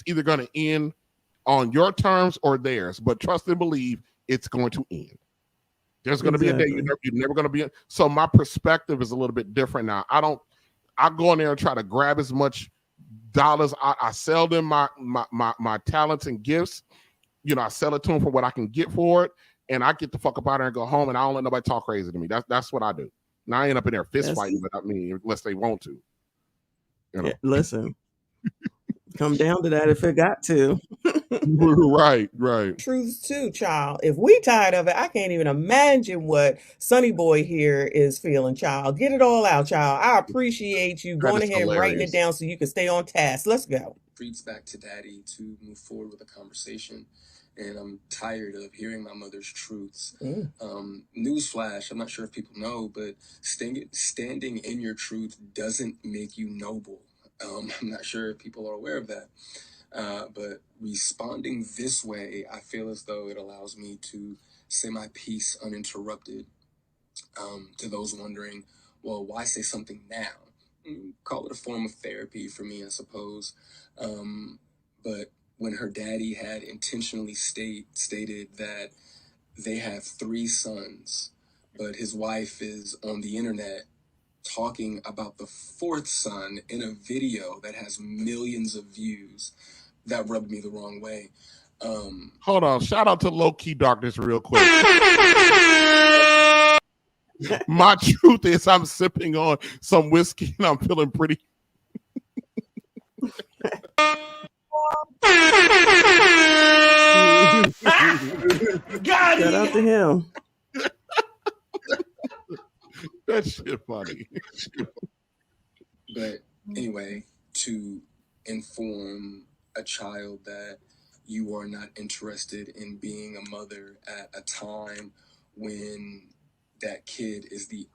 either gonna end on your terms or theirs. But trust and believe, it's going to end. There's going to be a day you're never going to be. So my perspective is a little bit different now. I go in there and try to grab as much dollars. I sell them my talents and gifts. You know, I sell it to them for what I can get for it, and I get the fuck up out there and go home, and I don't let nobody talk crazy to me. That's what I do. Now I end up in there fist fighting without me, unless they want to. You know? Yeah, listen, come down to that if it got to. Right. Truths too, child. If we tired of it, I can't even imagine what Sonny Boy here is feeling, child. Get it all out, child. I appreciate you going ahead and writing it down so you can stay on task. Let's go. Streets back to daddy to move forward with a conversation. And I'm tired of hearing my mother's truths. Newsflash, I'm not sure if people know, but standing in your truth doesn't make you noble. I'm not sure if people are aware of that. But responding this way, I feel as though it allows me to say my piece uninterrupted. To those wondering, well, why say something now? Call it a form of therapy for me, I suppose. But when her daddy had intentionally stated that they have 3 sons, but his wife is on the internet talking about the 4th son in a video that has millions of views, that rubbed me the wrong way. Hold on. Shout out to Low Key Darkness real quick. My truth is I'm sipping on some whiskey and I'm feeling pretty. Shout out to him. That shit funny. But anyway, to inform a child that you are not interested in being a mother at a time when that kid is the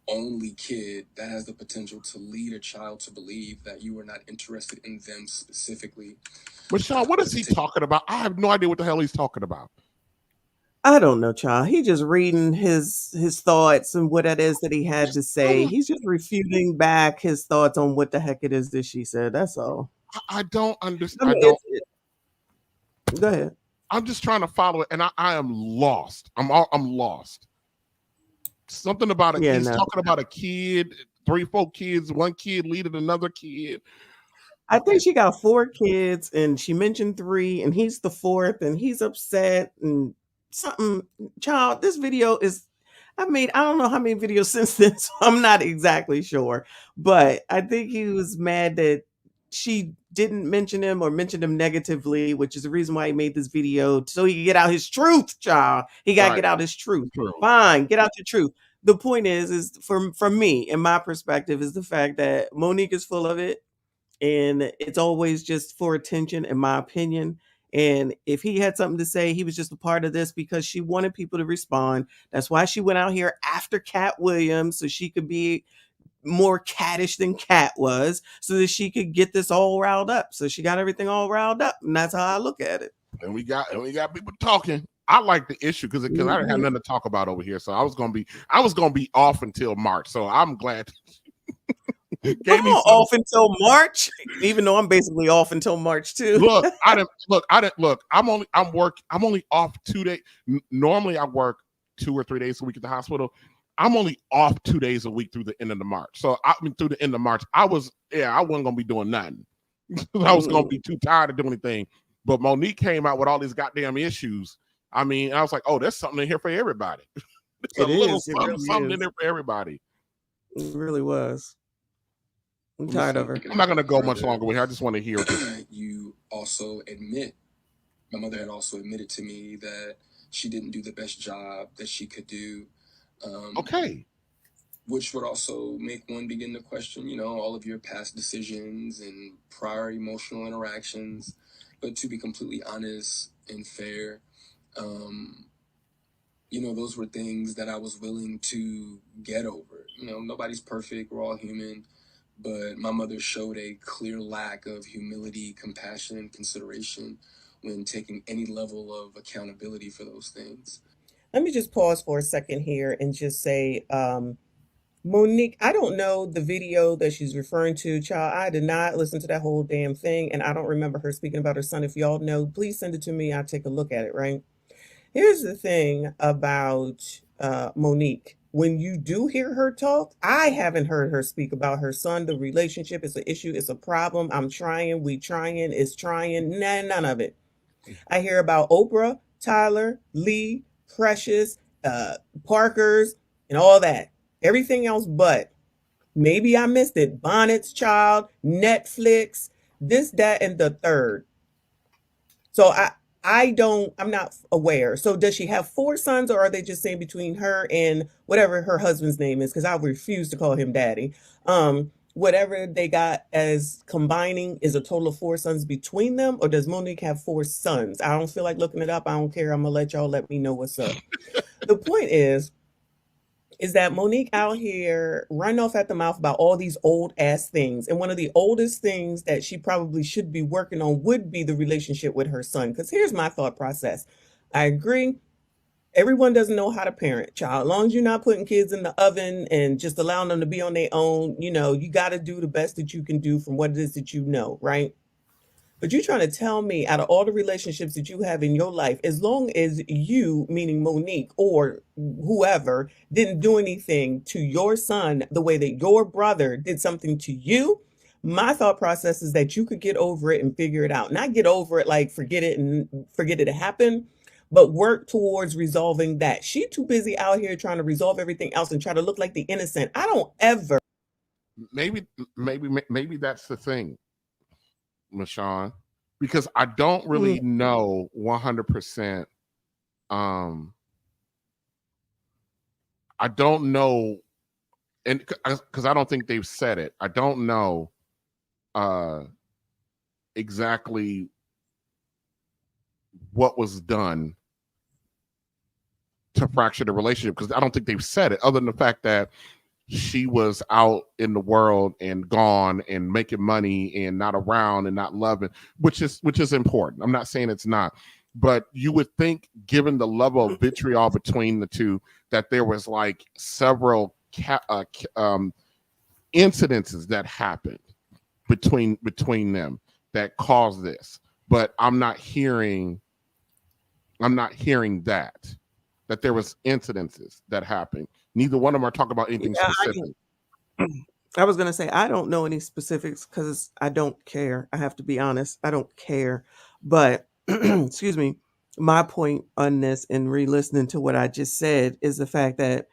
only kid that has the potential to lead a child to believe that you are not interested in them specifically. But Sean, what is he talking about? I have no idea what the hell he's talking about. I don't know, child. He just reading his thoughts and what it is that he had to say. He's just refuting back his thoughts on what the heck it is that she said. That's all. I don't understand. Go ahead. I'm just trying to follow it, and I am lost. I'm lost. Something about it. He's talking about a kid, 3, 4 kids, 1 kid leading another kid. I think she got 4 kids, and she mentioned 3, and he's the 4th, and he's upset and something. Child, this video is, I don't know how many videos since then, so I'm not exactly sure, but I think he was mad that she didn't mention him or mentioned him negatively, which is the reason why he made this video, so he could get out his truth, child. He got to get out his truth. Fine, get out your truth. The point is from me, in my perspective, is the fact that Monique is full of it. And it's always just for attention, in my opinion. And if he had something to say, he was just a part of this because she wanted people to respond. That's why she went out here after Cat Williams, so she could be more cattish than Cat was, so that she could get this all riled up. So she got everything all riled up, and that's how I look at it. And we got people talking. I like the issue because I didn't have nothing to talk about over here. So I was gonna be off until March. So I'm glad. I'm off until March, even though I'm basically off until March too. I'm only off 2 days. Normally I work 2 or 3 days a week at the hospital. I'm only off 2 days a week through the end of the March. So through the end of March, I wasn't gonna be doing nothing. I was gonna be too tired to do anything. But Monique came out with all these goddamn issues. I mean, I was like, oh, there's something in here for everybody. There's something in there for everybody. It really was. I'm tired of her. I'm not going to go much longer with her. I just want to hear you also admit, my mother had also admitted to me that she didn't do the best job that she could do. Okay. Which would also make one begin to question, all of your past decisions and prior emotional interactions. But to be completely honest and fair, those were things that I was willing to get over. Nobody's perfect. We're all human. But my mother showed a clear lack of humility, compassion, and consideration when taking any level of accountability for those things. Let me just pause for a second here and just say, Monique, I don't know the video that she's referring to, child. I did not listen to that whole damn thing, and I don't remember her speaking about her son. If y'all know, please send it to me. I'll take a look at it, right? Here's the thing about Monique. When you do hear her talk, I haven't heard her speak about her son. The relationship is an issue. It's a problem. I'm trying. We trying. It's trying. None of it. I hear about Oprah, Tyler, Lee, Precious, Parker's, and all that. Everything else but Maybe I missed it. Bonnet's Child, Netflix, this, that, and the third. So I'm not aware. So does she have four sons, or are they just saying between her and whatever her husband's name is? Because I refuse to call him daddy. Whatever they got as combining is a total of four sons between them, or does Monique have four sons? I don't feel like looking it up. I don't care. I'm gonna let y'all let me know what's up. The point is that Monique out here running off at the mouth about all these old ass things. And one of the oldest things that she probably should be working on would be the relationship with her son. Because here's my thought process. I agree. Everyone doesn't know how to parent, child. As long as you're not putting kids in the oven and just allowing them to be on their own, you got to do the best that you can do from what it is that you know, right? But you're trying to tell me, out of all the relationships that you have in your life, as long as you, meaning Monique or whoever, didn't do anything to your son the way that your brother did something to you, my thought process is that you could get over it and figure it out. Not get over it like forget it and forget it happened, but work towards resolving that. She too busy out here trying to resolve everything else and try to look like the innocent. I don't ever. Maybe that's the thing, Michonne, because I don't really know 100%. I don't know, and because I don't think they've said it, I don't know exactly what was done to fracture the relationship, because I don't think they've said it, other than the fact that she was out in the world and gone and making money and not around and not loving, which is important. I'm not saying it's not, but you would think, given the level of vitriol between the two, that there was like several incidences that happened between them that caused this. But I'm not hearing that there was incidences that happened. Neither one of them are talking about anything specific. I was going to say, I don't know any specifics because I don't care. I have to be honest. I don't care. But, excuse me, my point on this and re-listening to what I just said is the fact that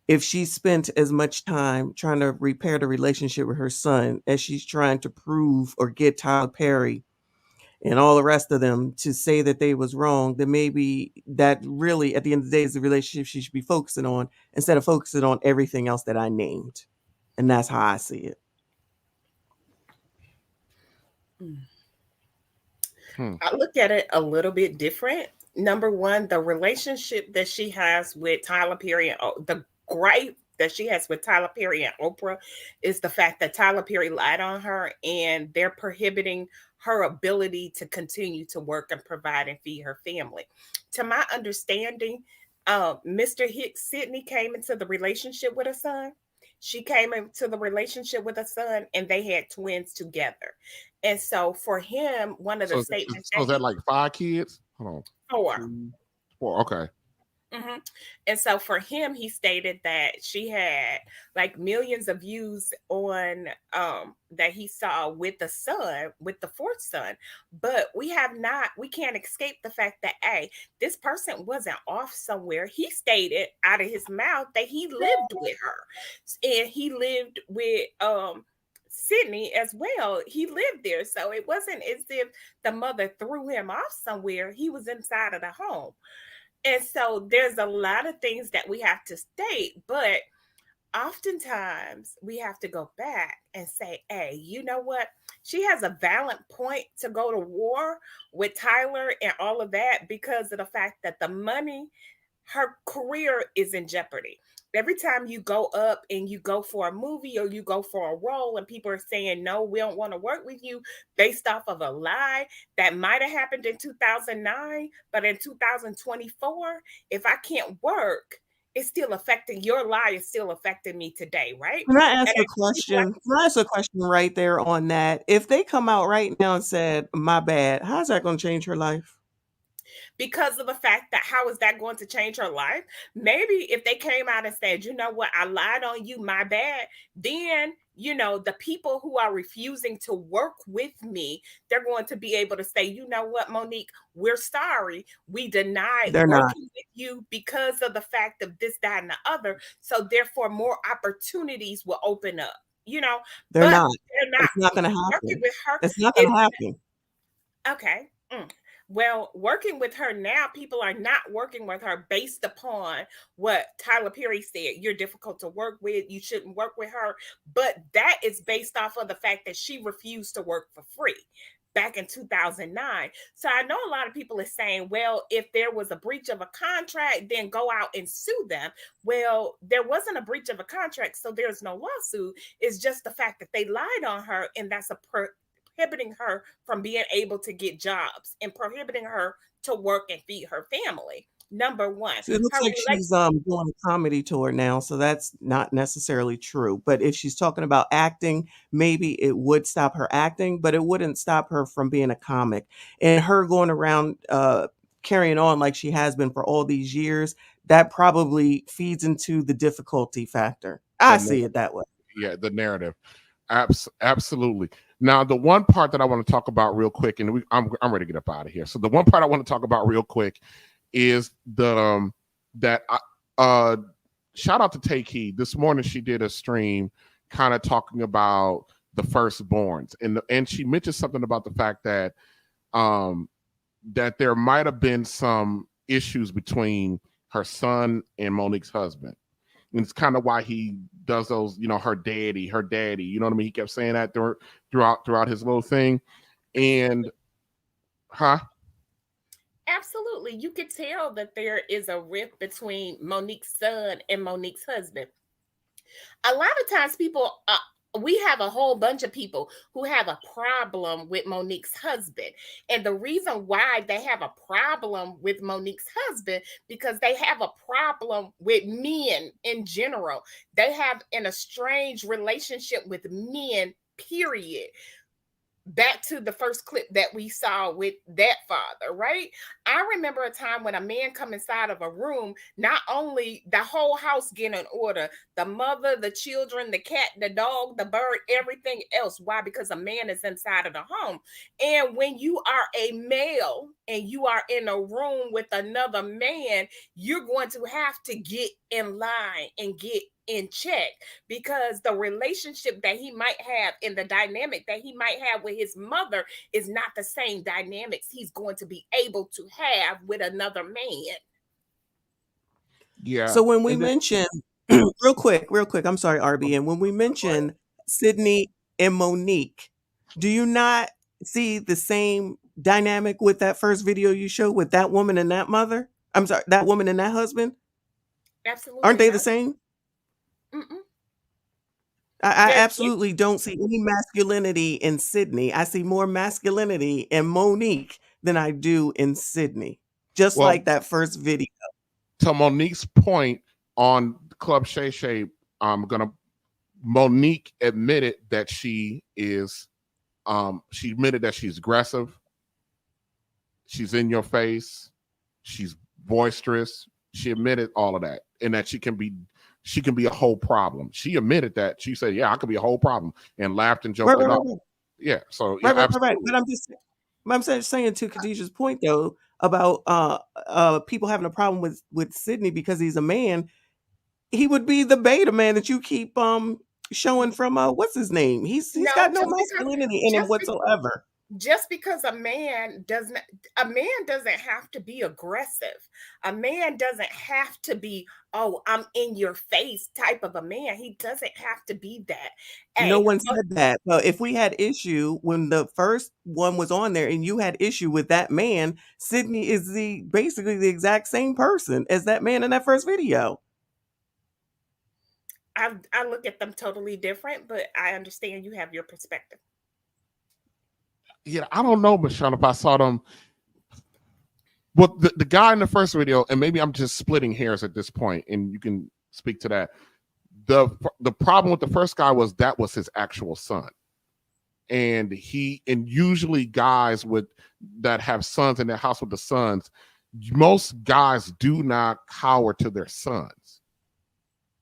if she spent as much time trying to repair the relationship with her son as she's trying to prove or get Tyler Perry and all the rest of them to say that they was wrong, then maybe that really, at the end of the day, is the relationship she should be focusing on instead of focusing on everything else that I named. And that's how I see it. I look at it a little bit different. Number one, the relationship that she has with Tyler Perry and the gripe that she has with Tyler Perry and Oprah is the fact that Tyler Perry lied on her and they're prohibiting her ability to continue to work and provide and feed her family. To my understanding, Mr. Hicks Sidney came into the relationship with a son. She came into the relationship with a son and they had twins together. And so for him, one of the statements is that like 5 kids? Hold on. 4. Okay. Mm-hmm. And so for him, he stated that she had like millions of views on that he saw with the son, with the fourth son. But we can't escape the fact that this person wasn't off somewhere. He stated out of his mouth that he lived with her. And he lived with Sydney as well. He lived there. So it wasn't as if the mother threw him off somewhere. He was inside of the home. And so there's a lot of things that we have to state, but oftentimes we have to go back and say, hey, you know what? She has a valid point to go to war with Tyler and all of that because of the fact that the money, her career is in jeopardy. Every time you go up and you go for a movie or you go for a role and people are saying, no, we don't want to work with you based off of a lie that might have happened in 2009, but in 2024, if I can't work, it's still affecting your lie is still affecting me today, right? Can I ask a question? Can I ask a question right there on that? If they come out right now and said, my bad, how's that going to change her life? Because of the fact that how is that going to change her life? Maybe if they came out and said, you know what, I lied on you, my bad, then, the people who are refusing to work with me, they're going to be able to say, you know what, Monique, we're sorry. We denied working with you because of the fact of this, that, and the other. So therefore, more opportunities will open up. you know, They're but not. they're not It's not going to working happen. with her. It's not going It, to happen. okay. Well, working with her now, people are not working with her based upon what Tyler Perry said. You're difficult to work with. You shouldn't work with her. But that is based off of the fact that she refused to work for free back in 2009. So I know a lot of people are saying, well, if there was a breach of a contract, then go out and sue them. Well, there wasn't a breach of a contract, so there's no lawsuit. It's just the fact that they lied on her, and that's prohibiting her from being able to get jobs and prohibiting her to work and feed her family. Number one, So it looks her like she's doing a comedy tour now, so that's not necessarily true. But if she's talking about acting, maybe it would stop her acting, but it wouldn't stop her from being a comic. And her going around carrying on like she has been for all these years, that probably feeds into the difficulty factor. I see it that way. Yeah, the narrative. Absolutely. Now, the one part that I want to talk about real quick, and I'm ready to get up out of here. So the one part I want to talk about real quick is the shout out to Take Heed. This morning she did a stream kind of talking about the firstborns, and she mentioned something about the fact that that there might have been some issues between her son and Monique's husband. And it's kind of why he does those, her daddy, you know what I mean? He kept saying that throughout his little thing. And Absolutely. You could tell that there is a rift between Monique's son and Monique's husband. A lot of times we have a whole bunch of people who have a problem with Monique's husband. And the reason why they have a problem with Monique's husband, because they have a problem with men in general. They have an estranged relationship with men, period. Back to the first clip that we saw with that father, right? I remember a time when a man come inside of a room, not only the whole house getting in order, the mother, the children, the cat, the dog, the bird, everything else. Why? Because a man is inside of the home. And when you are a male and you are in a room with another man, you're going to have to get in line and get in check, because the relationship that he might have and the dynamic that he might have with his mother is not the same dynamics he's going to be able to have with another man. Yeah. So when we mention real quick, I'm sorry, RBN, when we mention Sydney and Monique, do you not see the same dynamic with that first video you showed with that woman and that mother? I'm sorry, that woman and that husband? Absolutely. Aren't they the same? Mm-mm. I absolutely don't see any masculinity in Sydney. I see more masculinity in Monique than I do in Sydney. Just like that first video. To Monique's point on Club Shay Shay, Monique admitted that she admitted that she's aggressive. She's in your face. She's boisterous. She admitted all of that, and that she can be a whole problem. She admitted that. She said, "Yeah, I could be a whole problem," and laughed and joked it up. Yeah, so yeah, right. But I'm just saying to Khadijah's point though about people having a problem with Sydney because he's a man. He would be the beta man that you keep showing from what's his name? He's got no masculinity in him whatsoever. Just because a man doesn't have to be aggressive. A man doesn't have to be, oh, I'm in your face type of a man. He doesn't have to be that. No one said that. Well, if we had issue when the first one was on there and you had issue with that man, Sydney is basically the exact same person as that man in that first video. I look at them totally different, but I understand you have your perspective. Yeah, I don't know, Michelle, if I saw them. Well, the guy in the first video, and maybe I'm just splitting hairs at this point, and you can speak to that. The problem with the first guy was that was his actual son. And usually guys that have sons in their house with the sons, most guys do not cower to their sons.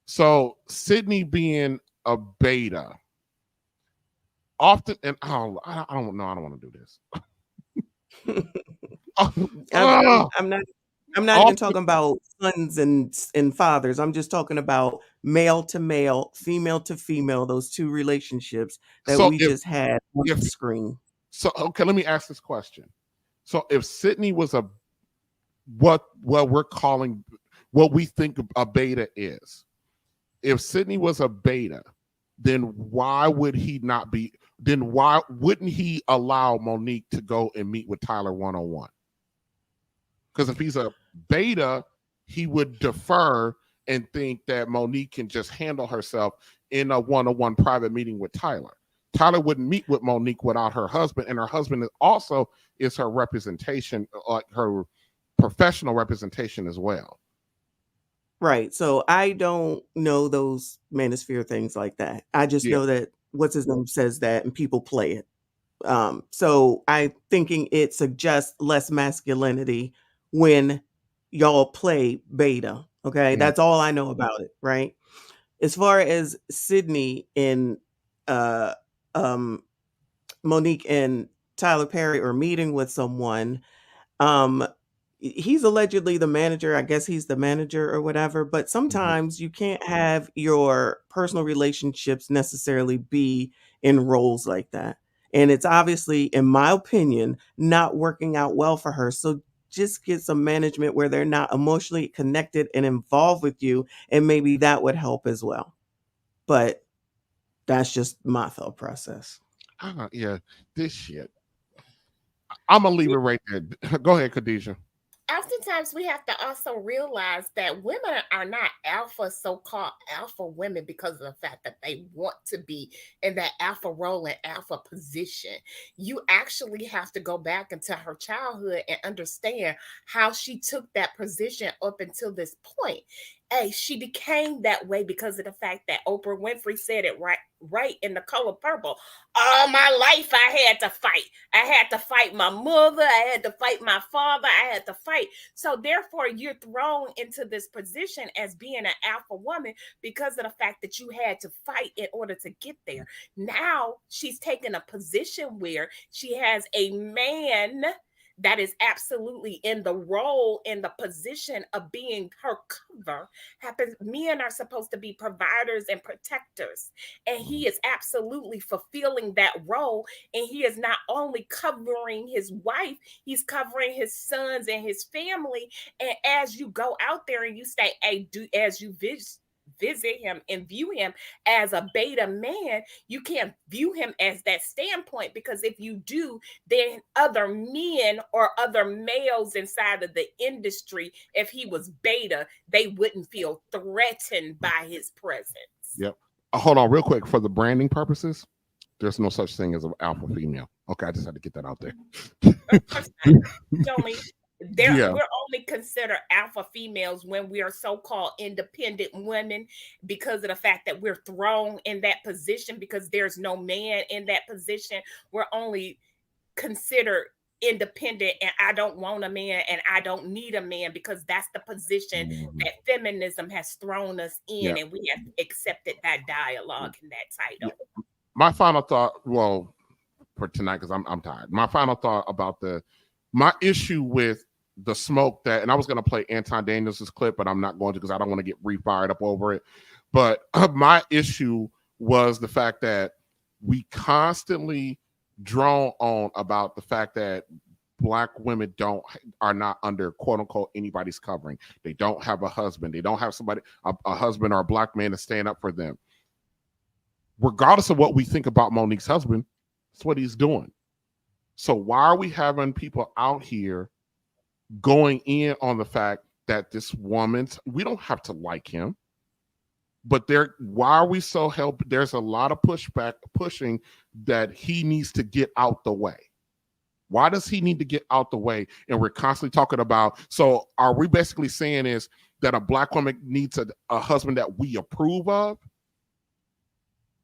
So Sydney being a beta, often, and I don't know, I don't want to do this. I'm not even talking about sons and fathers. I'm just talking about male to male, female to female, those two relationships that So we just had on the screen. So okay, let me ask this question. So if Sydney was a what we're calling, what we think a beta is, if Sydney was a beta, then why would he not be? Then why wouldn't he allow Monique to go and meet with Tyler one-on-one? Because if he's a beta, he would defer and think that Monique can just handle herself in a one-on-one private meeting with Tyler. Tyler wouldn't meet with Monique without her husband, and her husband also is her representation, like her professional representation as well. Right. So I don't know those manosphere things like that. I just know that what's his name says that and people play it. So I'm thinking it suggests less masculinity when y'all play beta. Okay. That's all I know about it. Right. As far as Sydney and Monique and Tyler Perry are meeting with someone, he's allegedly the manager. I guess he's the manager or whatever, but sometimes you can't have your personal relationships necessarily be in roles like that. And it's obviously, in my opinion, not working out well for her. So just get some management where they're not emotionally connected and involved with you. And maybe that would help as well. But that's just my thought process. Yeah, this shit. I'm going to leave it right there. Go ahead, Khadijah. Oftentimes we have to also realize that women are not alpha, so-called alpha women, because of the fact that they want to be in that alpha role and alpha position. You actually have to go back into her childhood and understand how she took that position up until this point. Hey, she became that way because of the fact that Oprah Winfrey said it right in The Color Purple. All my life I had to fight. I had to fight my mother. I had to fight my father. I had to fight. So therefore, you're thrown into this position as being an alpha woman because of the fact that you had to fight in order to get there. Now she's taken a position where she has a man that is absolutely in the role, in the position of being her cover. Men are supposed to be providers and protectors, and he is absolutely fulfilling that role. And he is not only covering his wife, he's covering his sons and his family. And as you go out there and you say, hey, as you visit him and view him as a beta man, you can't view him as that standpoint, because if you do, then other men or other males inside of the industry, if he was beta, they wouldn't feel threatened by his presence. Yep. Hold on real quick. For the branding purposes, there's no such thing as an alpha female. Okay, I just had to get that out there. Of course not. We're only considered alpha females when we are so-called independent women, because of the fact that we're thrown in that position because there's no man in that position. We're only considered independent, and I don't want a man and I don't need a man, because that's the position that feminism has thrown us in, and we have accepted that dialogue and that title. My final thought, well, for tonight, because I'm tired. My final thought about my issue with the smoke that, and I was going to play Anton Daniels' clip, but I'm not going to because I don't want to get re-fired up over it. But my issue was the fact that we constantly drone on about the fact that Black women are not under quote unquote anybody's covering. They don't have a husband. They don't have somebody, a husband or a Black man to stand up for them. Regardless of what we think about Monique's husband, that's what he's doing. So why are we having people out here going in on the fact that this woman's, we don't have to like him, but why are we so there's a lot of pushing that he needs to get out the way. Why does he need to get out the way? And we're constantly talking about, so are we basically saying is that a Black woman needs a husband that we approve of?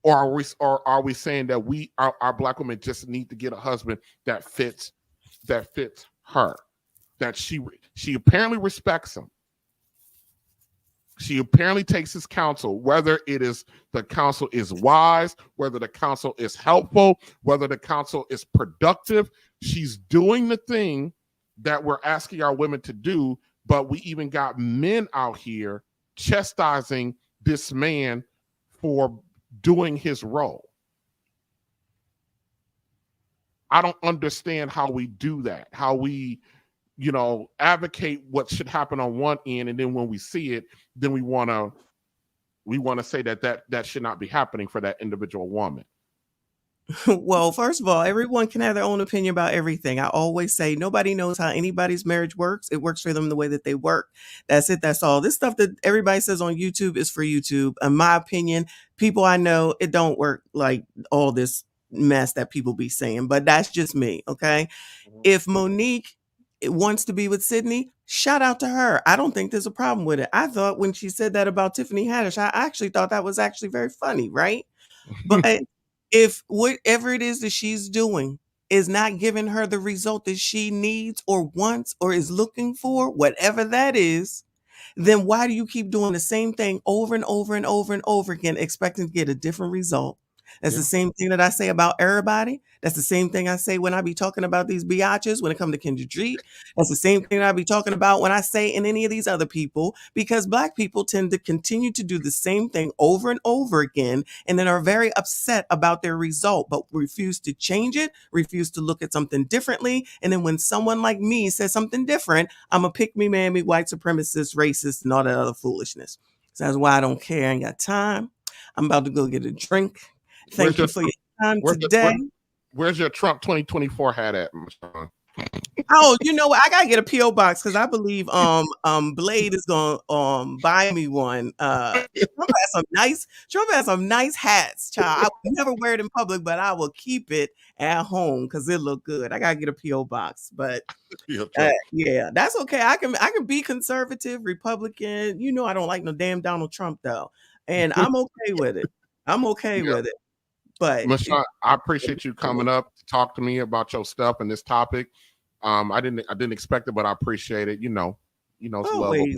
Or are we saying that our Black women just need to get a husband that fits her, that she apparently respects him. She apparently takes his counsel, whether the counsel is wise, whether the counsel is helpful, whether the counsel is productive. She's doing the thing that we're asking our women to do, but we even got men out here chastising this man for doing his role. I don't understand how we do that, how we, advocate what should happen on one end, and then when we see it, then we want to say that should not be happening for that individual woman. Well, first of all, everyone can have their own opinion about everything. I always say nobody knows how anybody's marriage works. It works for them the way that they work. That's it. That's all. This stuff that everybody says on YouTube is for YouTube. In my opinion, people I know, it don't work like all this mess that people be saying, but that's just me. Okay. If Monique wants to be with Sydney, shout out to her. I don't think there's a problem with it. I thought when she said that about Tiffany Haddish, I actually thought that was actually very funny, right? But if whatever it is that she's doing is not giving her the result that she needs or wants or is looking for, whatever that is, then why do you keep doing the same thing over and over and over and over again, expecting to get a different result? That's the same thing that I say about everybody. That's the same thing I say when I be talking about these biatches when it comes to Kendra. That's the same thing I be talking about when I say in any of these other people, because Black people tend to continue to do the same thing over and over again, and then are very upset about their result, but refuse to change it, refuse to look at something differently. And then when someone like me says something different, I'm a pick me, mammy, white supremacist, racist, and all that other foolishness. So that's why I don't care. I ain't got time. I'm about to go get a drink. Thank you for your time today. Where's your Trump 2024 hat at, Sean? Oh, you know what? I gotta get a PO box because I believe Blade is gonna buy me one. Trump has some nice hats, child. I would never wear it in public, but I will keep it at home because it look good. I gotta get a PO box, but yeah, that's okay. I can be conservative, Republican. I don't like no damn Donald Trump though, and I'm okay with it. I'm okay with it. But Mashawn, I appreciate you coming up to talk to me about your stuff and this topic. I didn't expect it, but I appreciate it. It's love over here.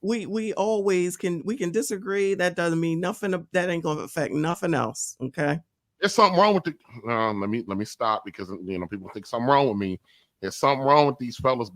We always can disagree. That doesn't mean nothing. That ain't gonna affect nothing else. Okay. There's something wrong with let me stop because people think something wrong with me. There's something wrong with these fellas.